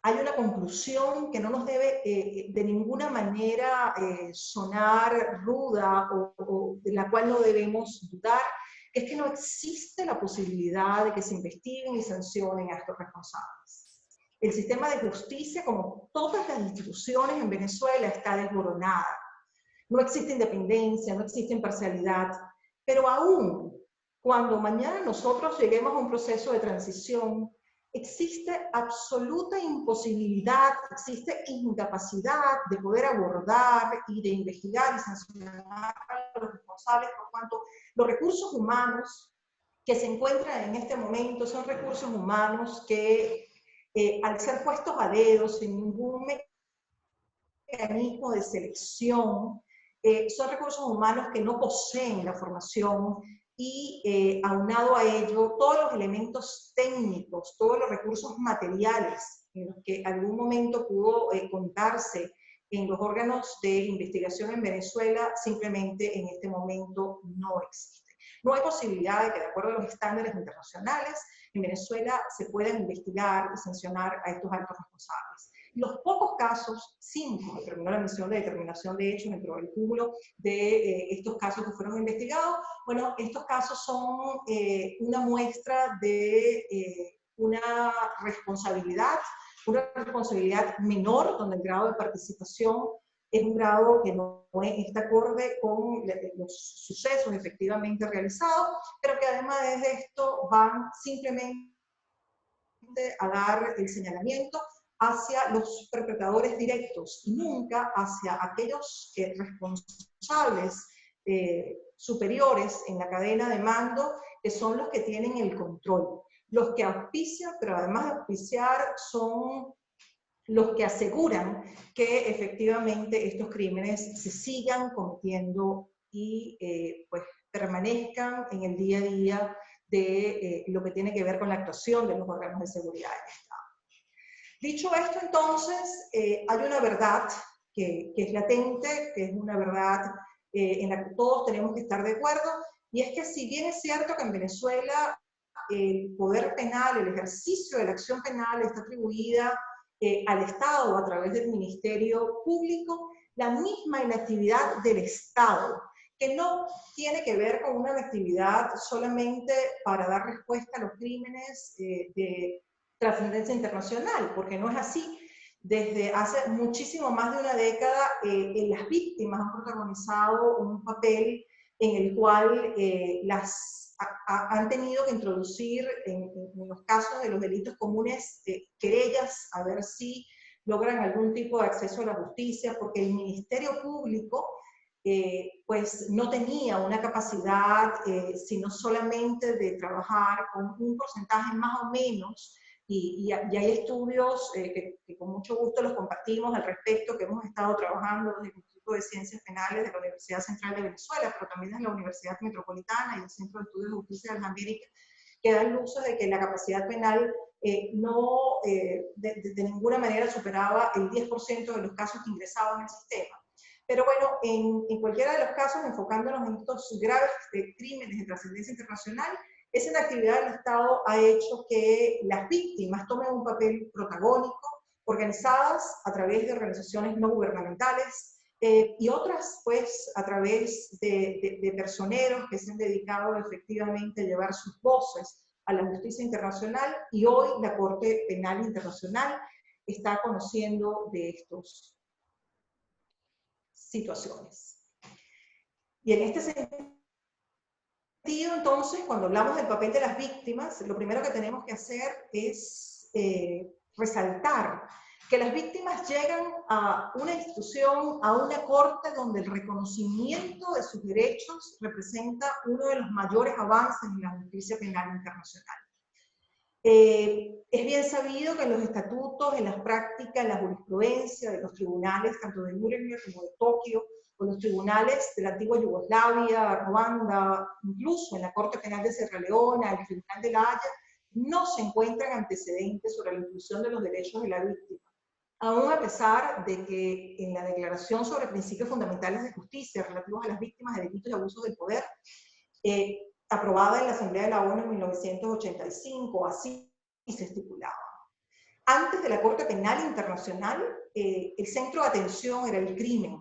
hay una conclusión que no nos debe de ninguna manera sonar ruda o de la cual no debemos dudar, es que no existe la posibilidad de que se investiguen y sancionen a estos responsables. El sistema de justicia, como todas las instituciones en Venezuela, está desboronada. No existe independencia, no existe imparcialidad, pero aún cuando mañana nosotros lleguemos a un proceso de transición, existe absoluta imposibilidad, existe incapacidad de poder abordar y de investigar y sancionar a los responsables, por cuanto los recursos humanos que se encuentran en este momento son recursos humanos que al ser puestos a dedo, sin ningún mecanismo de selección, son recursos humanos que no poseen la formación y aunado a ello, todos los elementos técnicos, todos los recursos materiales en los que algún momento pudo contarse en los órganos de investigación en Venezuela, simplemente en este momento no existe. No hay posibilidad de que, de acuerdo a los estándares internacionales, en Venezuela se puedan investigar y sancionar a estos altos responsables. Los pocos casos, 5, que terminó la misión de determinación de hechos dentro del cúmulo de estos casos que fueron investigados, bueno, estos casos son una muestra de una responsabilidad menor, donde el grado de participación es un grado que no está acorde con los sucesos efectivamente realizados, pero que además de esto van simplemente a dar el señalamiento hacia los perpetradores directos y nunca hacia aquellos responsables superiores en la cadena de mando, que son los que tienen el control, los que auspician, pero además de auspiciar son los que aseguran que efectivamente estos crímenes se sigan cometiendo y pues permanezcan en el día a día de lo que tiene que ver con la actuación de los órganos de seguridad del Estado. Dicho esto, entonces, hay una verdad que es latente, que es una verdad en la que todos tenemos que estar de acuerdo, y es que si bien es cierto que en Venezuela el poder penal, el ejercicio de la acción penal está atribuida al Estado a través del Ministerio Público, la misma inactividad del Estado, que no tiene que ver con una actividad solamente para dar respuesta a los crímenes de trascendencia internacional, porque no es así. Desde hace muchísimo más de una década, las víctimas han protagonizado un papel en el cual han tenido que introducir en los casos de los delitos comunes querellas a ver si logran algún tipo de acceso a la justicia, porque el Ministerio Público pues no tenía una capacidad sino solamente de trabajar con un porcentaje más o menos. Y hay estudios que con mucho gusto los compartimos al respecto, que hemos estado trabajando desde el Instituto de Ciencias Penales de la Universidad Central de Venezuela, pero también desde la Universidad Metropolitana y el Centro de Estudios de Justicia de las Américas, que dan luz de que la capacidad penal de ninguna manera superaba el 10% de los casos que ingresaban en el sistema. Pero bueno, en cualquiera de los casos, enfocándonos en estos graves crímenes de trascendencia internacional, esa inactividad del Estado ha hecho que las víctimas tomen un papel protagónico, organizadas a través de organizaciones no gubernamentales y otras pues a través de personeros que se han dedicado efectivamente a llevar sus voces a la justicia internacional, y hoy la Corte Penal Internacional está conociendo de estas situaciones. Y en este sentido, entonces, cuando hablamos del papel de las víctimas, lo primero que tenemos que hacer es resaltar que las víctimas llegan a una institución, a una corte donde el reconocimiento de sus derechos representa uno de los mayores avances en la justicia penal internacional. Es bien sabido que en los estatutos, en las prácticas, en la jurisprudencia de los tribunales, tanto de Nuremberg como de Tokio, o los tribunales de la antigua Yugoslavia, Ruanda, incluso en la Corte Penal de Sierra Leona, el Tribunal de la Haya, no se encuentran antecedentes sobre la inclusión de los derechos de la víctima. Aún a pesar de que en la Declaración sobre Principios Fundamentales de Justicia relativos a las víctimas de delitos y abusos del poder, aprobada en la Asamblea de la ONU en 1985, así se estipulaba. Antes de la Corte Penal Internacional, el centro de atención era el crimen.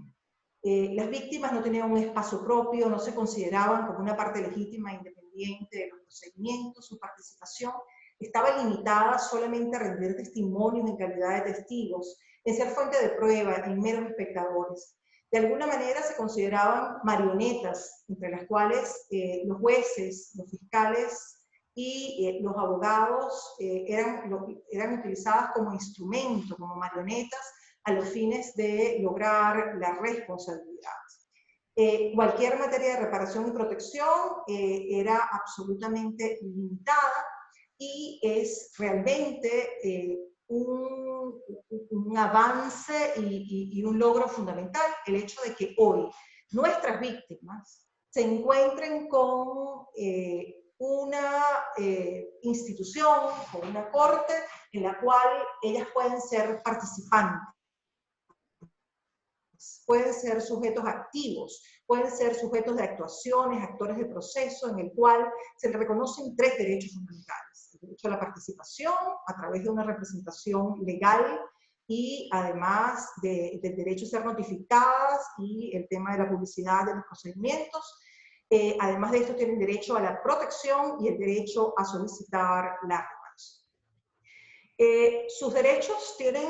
Las víctimas no tenían un espacio propio, no se consideraban como una parte legítima e independiente de los procedimientos, su participación estaba limitada solamente a rendir testimonios en calidad de testigos, en ser fuente de prueba, en meros espectadores. De alguna manera se consideraban marionetas, entre las cuales los jueces, los fiscales y los abogados eran utilizadas como instrumento, como marionetas, a los fines de lograr la responsabilidad. Cualquier materia de reparación y protección era absolutamente limitada, y es realmente un avance y un logro fundamental el hecho de que hoy nuestras víctimas se encuentren con una institución, con una corte en la cual ellas pueden ser participantes, pueden ser sujetos activos, pueden ser sujetos de actuaciones, actores de proceso, en el cual se les reconocen 3 derechos fundamentales. El derecho a la participación a través de una representación legal y además del derecho a ser notificadas y el tema de la publicidad de los procedimientos. Además de esto tienen derecho a la protección y el derecho a solicitar la reparación. Sus derechos tienen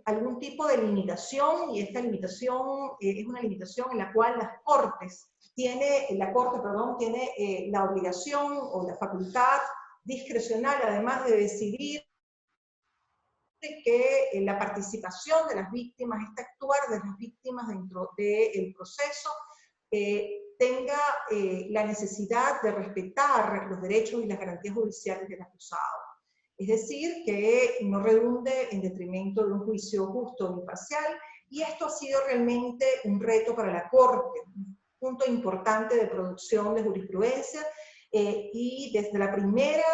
algún tipo de limitación, y esta limitación es una limitación en la cual la Corte tiene la obligación o la facultad discrecional, además de decidir que la participación de las víctimas, este actuar de las víctimas dentro del proceso, tenga la necesidad de respetar los derechos y las garantías judiciales del acusado. Es decir, que no redunde en detrimento de un juicio justo o imparcial, y esto ha sido realmente un reto para la Corte, un punto importante de producción de jurisprudencia, y desde la primera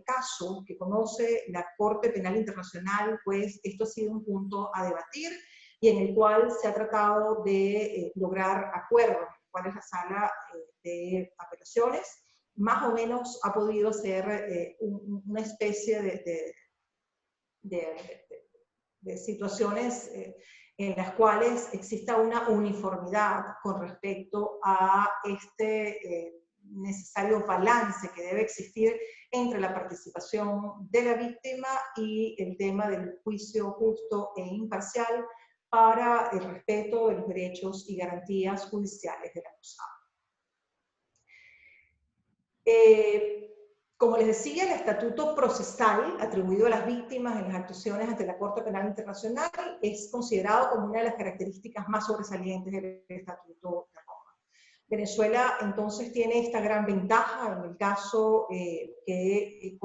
caso que conoce la Corte Penal Internacional, pues esto ha sido un punto a debatir, y en el cual se ha tratado de lograr acuerdos, cuál es la sala de apelaciones, más o menos ha podido ser una especie de situaciones en las cuales exista una uniformidad con respecto a este necesario balance que debe existir entre la participación de la víctima y el tema del juicio justo e imparcial para el respeto de los derechos y garantías judiciales del acusado. Como les decía, el estatuto procesal atribuido a las víctimas en las actuaciones ante la Corte Penal Internacional es considerado como una de las características más sobresalientes del Estatuto de Roma. Venezuela entonces tiene esta gran ventaja en el caso que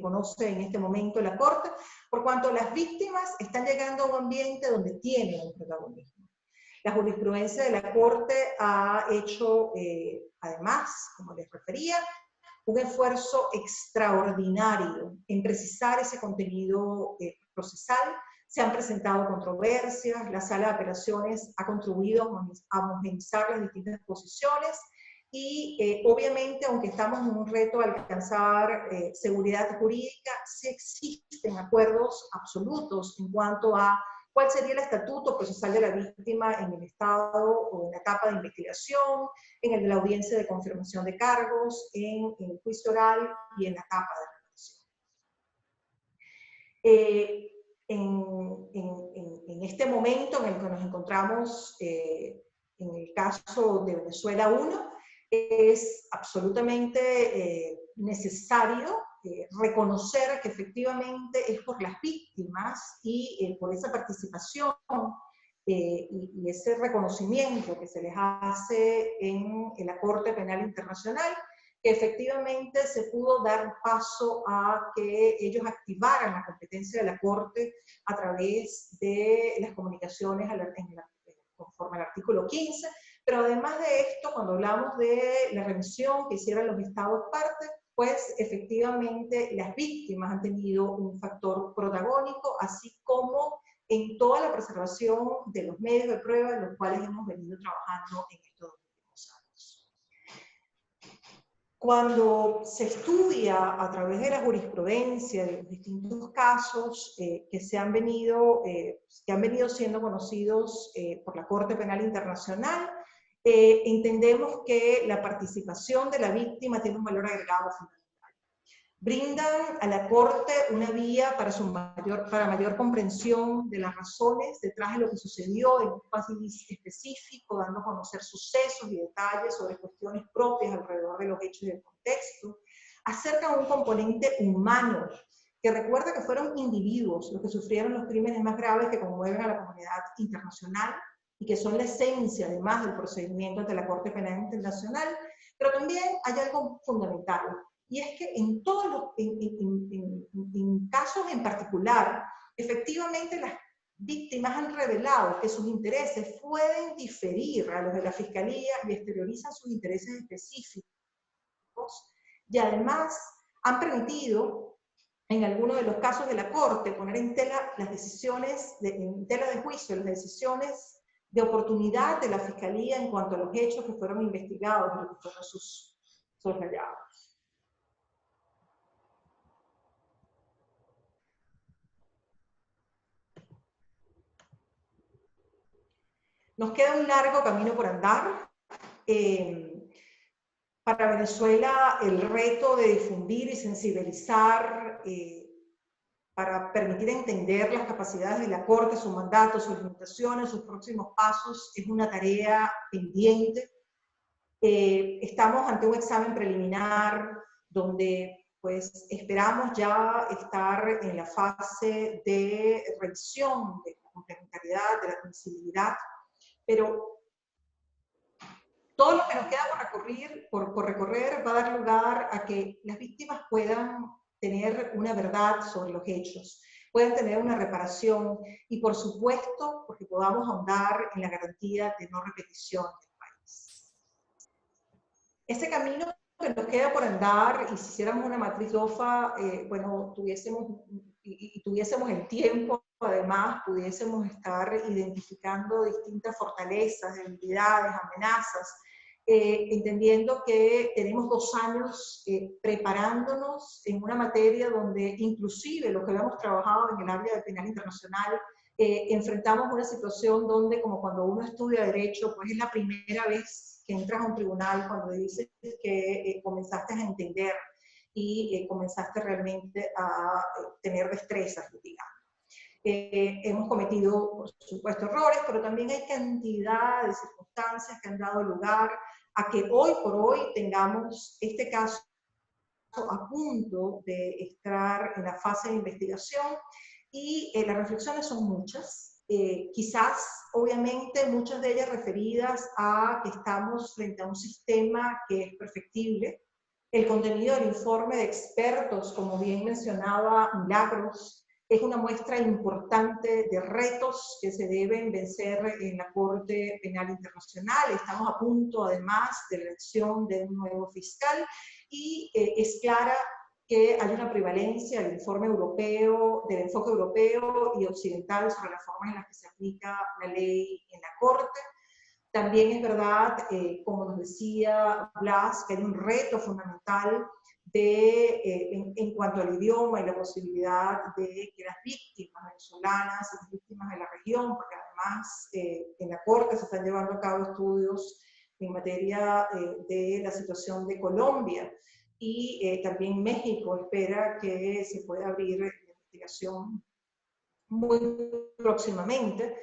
conoce en este momento la Corte, por cuanto las víctimas están llegando a un ambiente donde tienen un protagonismo. La jurisprudencia de la Corte ha hecho, además, como les refería, un esfuerzo extraordinario en precisar ese contenido procesal. Se han presentado controversias, la Sala de Apelaciones ha contribuido a homogeneizar las distintas posiciones y obviamente, aunque estamos en un reto de alcanzar seguridad jurídica, sí existen acuerdos absolutos en cuanto a cuál sería el estatuto procesal de la víctima en el estado o en la etapa de investigación, en el de la audiencia de confirmación de cargos, en el juicio oral y en la etapa de reparación. En este momento en el que nos encontramos, en el caso de Venezuela 1, es absolutamente necesario reconocer que efectivamente es por las víctimas y por esa participación y ese reconocimiento que se les hace en la Corte Penal Internacional, que efectivamente se pudo dar paso a que ellos activaran la competencia de la Corte a través de las comunicaciones conforme al artículo 15, pero además de esto, cuando hablamos de la remisión que hicieran los estados partes, pues efectivamente las víctimas han tenido un factor protagónico, así como en toda la preservación de los medios de prueba en los cuales hemos venido trabajando en estos últimos años. Cuando se estudia a través de la jurisprudencia de los distintos casos que han venido siendo conocidos por la Corte Penal Internacional, entendemos que la participación de la víctima tiene un valor agregado fundamental. Brindan a la Corte una vía para mayor comprensión de las razones detrás de lo que sucedió en un país específico, dando a conocer sucesos y detalles sobre cuestiones propias alrededor de los hechos y del contexto. Acercan un componente humano que recuerda que fueron individuos los que sufrieron los crímenes más graves que conmueven a la comunidad internacional y que son la esencia, además, del procedimiento ante la Corte Penal Internacional, pero también hay algo fundamental, y es que en casos en particular, efectivamente las víctimas han revelado que sus intereses pueden diferir a los de la Fiscalía y exteriorizan sus intereses específicos, y además han permitido, en algunos de los casos de la Corte, poner en tela las decisiones, en tela de juicio, las decisiones de oportunidad de la Fiscalía en cuanto a los hechos que fueron investigados y lo que fueron subrayados. Nos queda un largo camino por andar. Para Venezuela, el reto de difundir y sensibilizar para permitir entender las capacidades de la Corte, su mandato, sus limitaciones, sus próximos pasos, es una tarea pendiente. Estamos ante un examen preliminar donde pues esperamos ya estar en la fase de revisión de la complementariedad, de la admisibilidad, pero todo lo que nos queda por recorrer va a dar lugar a que las víctimas puedan tener una verdad sobre los hechos, puedan tener una reparación y, por supuesto, porque podamos ahondar en la garantía de no repetición del país. Ese camino que nos queda por andar, y si hiciéramos una matriz DOFA, bueno, tuviésemos el tiempo, además, pudiésemos estar identificando distintas fortalezas, debilidades, amenazas, entendiendo que tenemos 2 años preparándonos en una materia donde inclusive lo que habíamos trabajado en el área de penal internacional enfrentamos una situación donde, como cuando uno estudia Derecho, pues es la primera vez que entras a un tribunal cuando dices que comenzaste a entender y comenzaste realmente a tener destrezas, digamos. Hemos cometido, por supuesto, errores, pero también hay cantidad de circunstancias que han dado lugar a que hoy por hoy tengamos este caso a punto de estar en la fase de investigación y las reflexiones son muchas. Quizás, obviamente, muchas de ellas referidas a que estamos frente a un sistema que es perfectible. El contenido del informe de expertos, como bien mencionaba Milagros, es una muestra importante de retos que se deben vencer en la Corte Penal Internacional. Estamos a punto, además, de la elección de un nuevo fiscal y es clara que hay una prevalencia del informe europeo, del enfoque europeo y occidental sobre las formas en las que se aplica la ley en la Corte. También es verdad, como nos decía Blas, que hay un reto fundamental en cuanto al idioma y la posibilidad de que las víctimas venezolanas y las víctimas de la región, porque además en la Corte se están llevando a cabo estudios en materia de la situación de Colombia, y también México espera que se pueda abrir la investigación muy próximamente.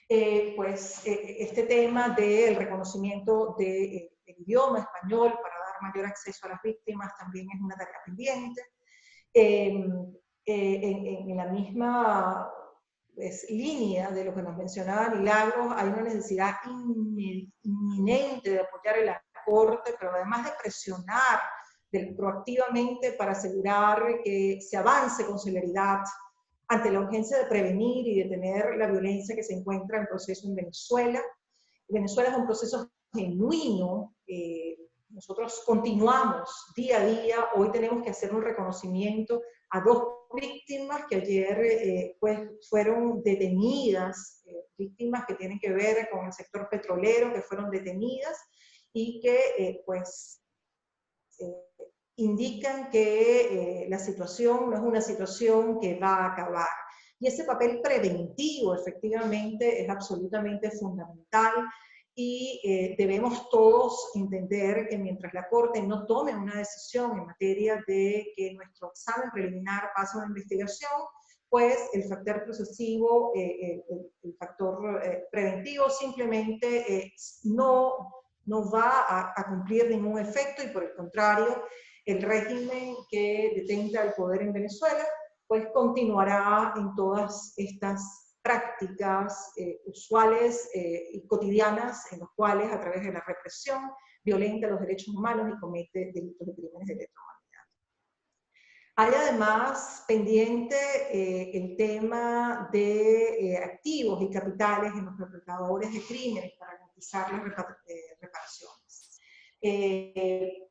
Este tema del reconocimiento del idioma español para dar mayor acceso a las víctimas también es una tarea pendiente. En la misma línea de lo que nos mencionaba Milagros, hay una necesidad inminente de apoyar a la Corte, pero además de presionar proactivamente para asegurar que se avance con celeridad ante la urgencia de prevenir y detener la violencia que se encuentra en proceso en Venezuela. Venezuela es un proceso genuino. Nosotros continuamos día a día. Hoy tenemos que hacer un reconocimiento a 2 víctimas que ayer pues, fueron detenidas, víctimas que tienen que ver con el sector petrolero, que fueron detenidas y que indican que la situación no es una situación que va a acabar. Y ese papel preventivo, efectivamente, es absolutamente fundamental y debemos todos entender que mientras la Corte no tome una decisión en materia de que nuestro examen preliminar pase a una investigación, pues el factor procesivo, el factor preventivo simplemente no va a cumplir ningún efecto y por el contrario, el régimen que detenta el poder en Venezuela, pues continuará en todas estas prácticas usuales y cotidianas en las cuales a través de la represión violenta los derechos humanos y comete delitos de crímenes de lesa humanidad. Hay además pendiente el tema de activos y capitales en los perpetradores de crímenes para garantizar las reparaciones.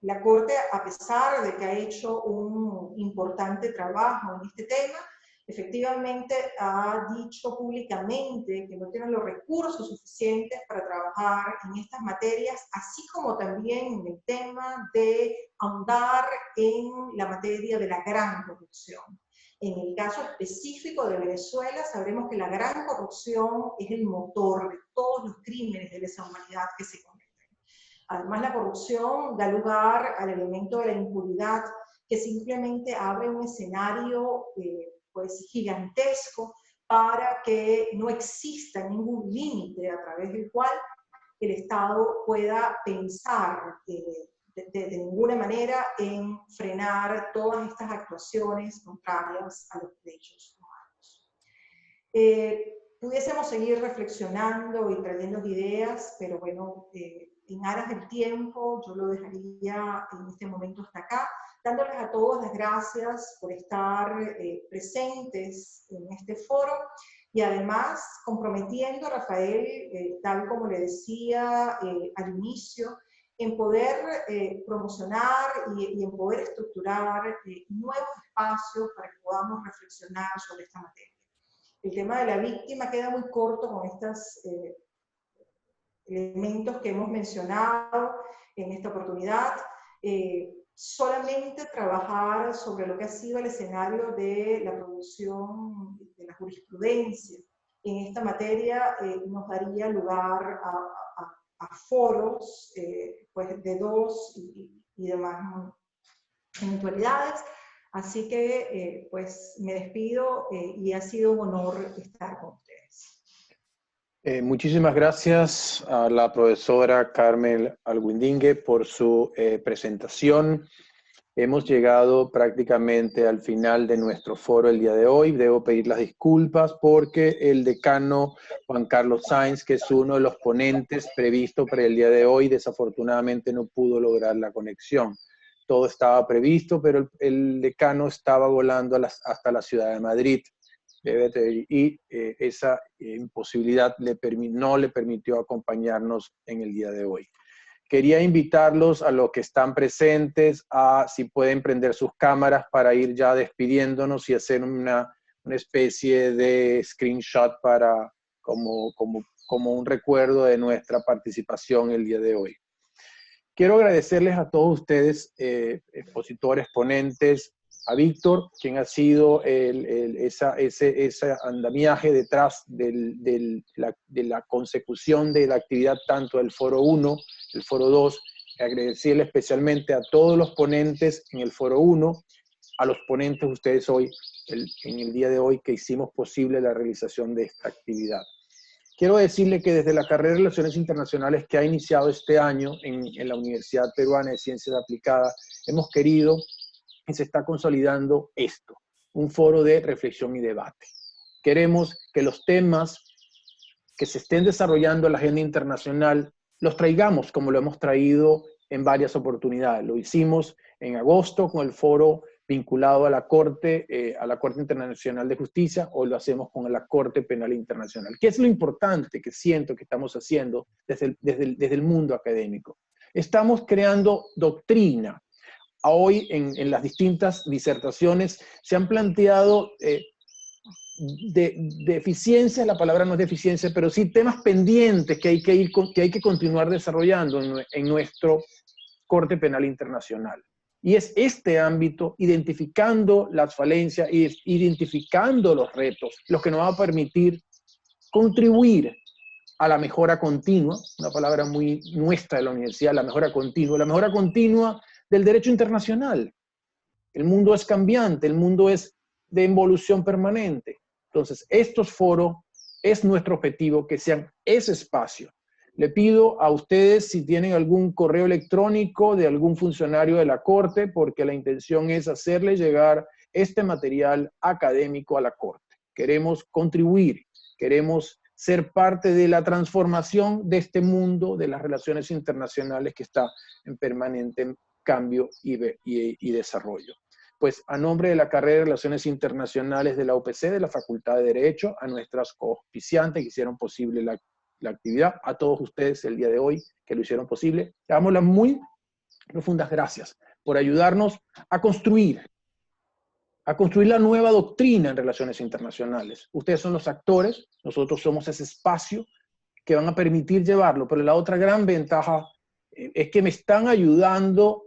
La Corte, a pesar de que ha hecho un importante trabajo en este tema, efectivamente ha dicho públicamente que no tiene los recursos suficientes para trabajar en estas materias, así como también en el tema de ahondar en la materia de la gran corrupción. En el caso específico de Venezuela, sabremos que la gran corrupción es el motor de todos los crímenes de lesa humanidad que se cometen. Además, la corrupción da lugar al elemento de la impunidad, que simplemente abre un escenario pues, gigantesco para que no exista ningún límite a través del cual el Estado pueda pensar de ninguna manera en frenar todas estas actuaciones contrarias a los derechos humanos. Pudiésemos seguir reflexionando y trayendo ideas, pero bueno, en aras del tiempo, yo lo dejaría en este momento hasta acá, dándoles a todos las gracias por estar presentes en este foro y además comprometiendo a Rafael, tal como le decía al inicio, en poder promocionar y en poder estructurar nuevos espacios para que podamos reflexionar sobre esta materia. El tema de la víctima queda muy corto con estos elementos que hemos mencionado en esta oportunidad. Solamente trabajar sobre lo que ha sido el escenario de la producción de la jurisprudencia en esta materia nos daría lugar a foros pues de 2 y demás eventualidades. Así que pues me despido y ha sido un honor estar con ustedes. Muchísimas gracias a la profesora Carmen Alguindingue por su presentación. Hemos llegado prácticamente al final de nuestro foro el día de hoy. Debo pedir las disculpas porque el decano Juan Carlos Sáenz, que es uno de los ponentes previsto para el día de hoy, desafortunadamente no pudo lograr la conexión. Todo estaba previsto, pero el decano estaba volando hasta la ciudad de Madrid. Y esa imposibilidad no le permitió acompañarnos en el día de hoy. Quería invitarlos a los que están presentes a si pueden prender sus cámaras para ir ya despidiéndonos y hacer una especie de screenshot como un recuerdo de nuestra participación el día de hoy. Quiero agradecerles a todos ustedes, expositores, ponentes, a Víctor, quien ha sido ese andamiaje detrás de la consecución de la actividad tanto del Foro 1, el Foro 2, agradecerle especialmente a todos los ponentes en el Foro 1, a los ponentes ustedes hoy, en el día de hoy, que hicimos posible la realización de esta actividad. Quiero decirle que desde la carrera de Relaciones Internacionales que ha iniciado este año en la Universidad Peruana de Ciencias Aplicadas, hemos querido y se está consolidando esto, un foro de reflexión y debate. Queremos que los temas que se estén desarrollando en la agenda internacional los traigamos como lo hemos traído en varias oportunidades. Lo hicimos en agosto con el foro vinculado a la Corte Internacional de Justicia, o lo hacemos con la Corte Penal Internacional. ¿Qué es lo importante que siento que estamos haciendo desde el mundo académico? Estamos creando doctrina. Hoy en las distintas disertaciones se han planteado deficiencias, la palabra no es deficiencia, pero sí temas pendientes que hay que continuar desarrollando en nuestro Corte Penal Internacional. Y es este ámbito, identificando las falencias, identificando los retos, lo que nos va a permitir contribuir a la mejora continua, una palabra muy nuestra de la universidad, la mejora continua del derecho internacional. El mundo es cambiante, el mundo es de involución permanente. Entonces, estos foros es nuestro objetivo, que sean ese espacio. Le pido a ustedes si tienen algún correo electrónico de algún funcionario de la Corte, porque la intención es hacerle llegar este material académico a la Corte. Queremos contribuir, queremos ser parte de la transformación de este mundo de las relaciones internacionales que está en permanente cambio y desarrollo. Pues a nombre de la carrera de Relaciones Internacionales de la UPC, de la Facultad de Derecho, a nuestras coauspiciantes que hicieron posible la actividad, a todos ustedes el día de hoy que lo hicieron posible, le damos las muy profundas gracias por ayudarnos a construir la nueva doctrina en relaciones internacionales. Ustedes son los actores, nosotros somos ese espacio que van a permitir llevarlo, pero la otra gran ventaja es que me están ayudando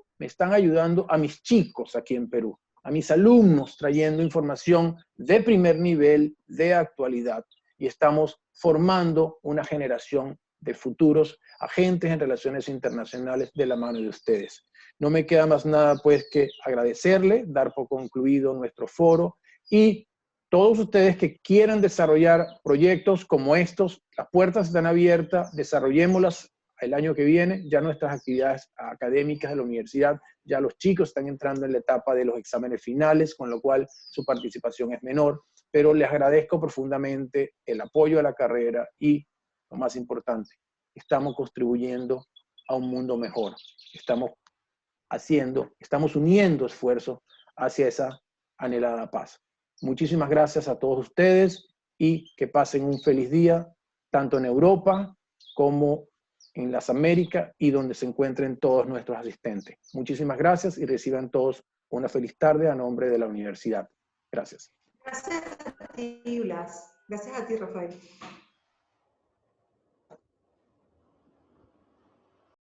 a mis chicos aquí en Perú, a mis alumnos, trayendo información de primer nivel, de actualidad, y estamos formando una generación de futuros agentes en relaciones internacionales de la mano de ustedes. No me queda más nada pues que agradecerle, dar por concluido nuestro foro, y todos ustedes que quieran desarrollar proyectos como estos, las puertas están abiertas, desarrollémoslas el año que viene. Ya nuestras actividades académicas de la universidad, ya los chicos están entrando en la etapa de los exámenes finales, con lo cual su participación es menor, pero les agradezco profundamente el apoyo a la carrera y, lo más importante, estamos contribuyendo a un mundo mejor. Estamos uniendo esfuerzos hacia esa anhelada paz. Muchísimas gracias a todos ustedes y que pasen un feliz día, tanto en Europa como en las Américas y donde se encuentren todos nuestros asistentes. Muchísimas gracias y reciban todos una feliz tarde a nombre de la universidad. Gracias. Gracias a ti, Blas. Gracias a ti, Rafael.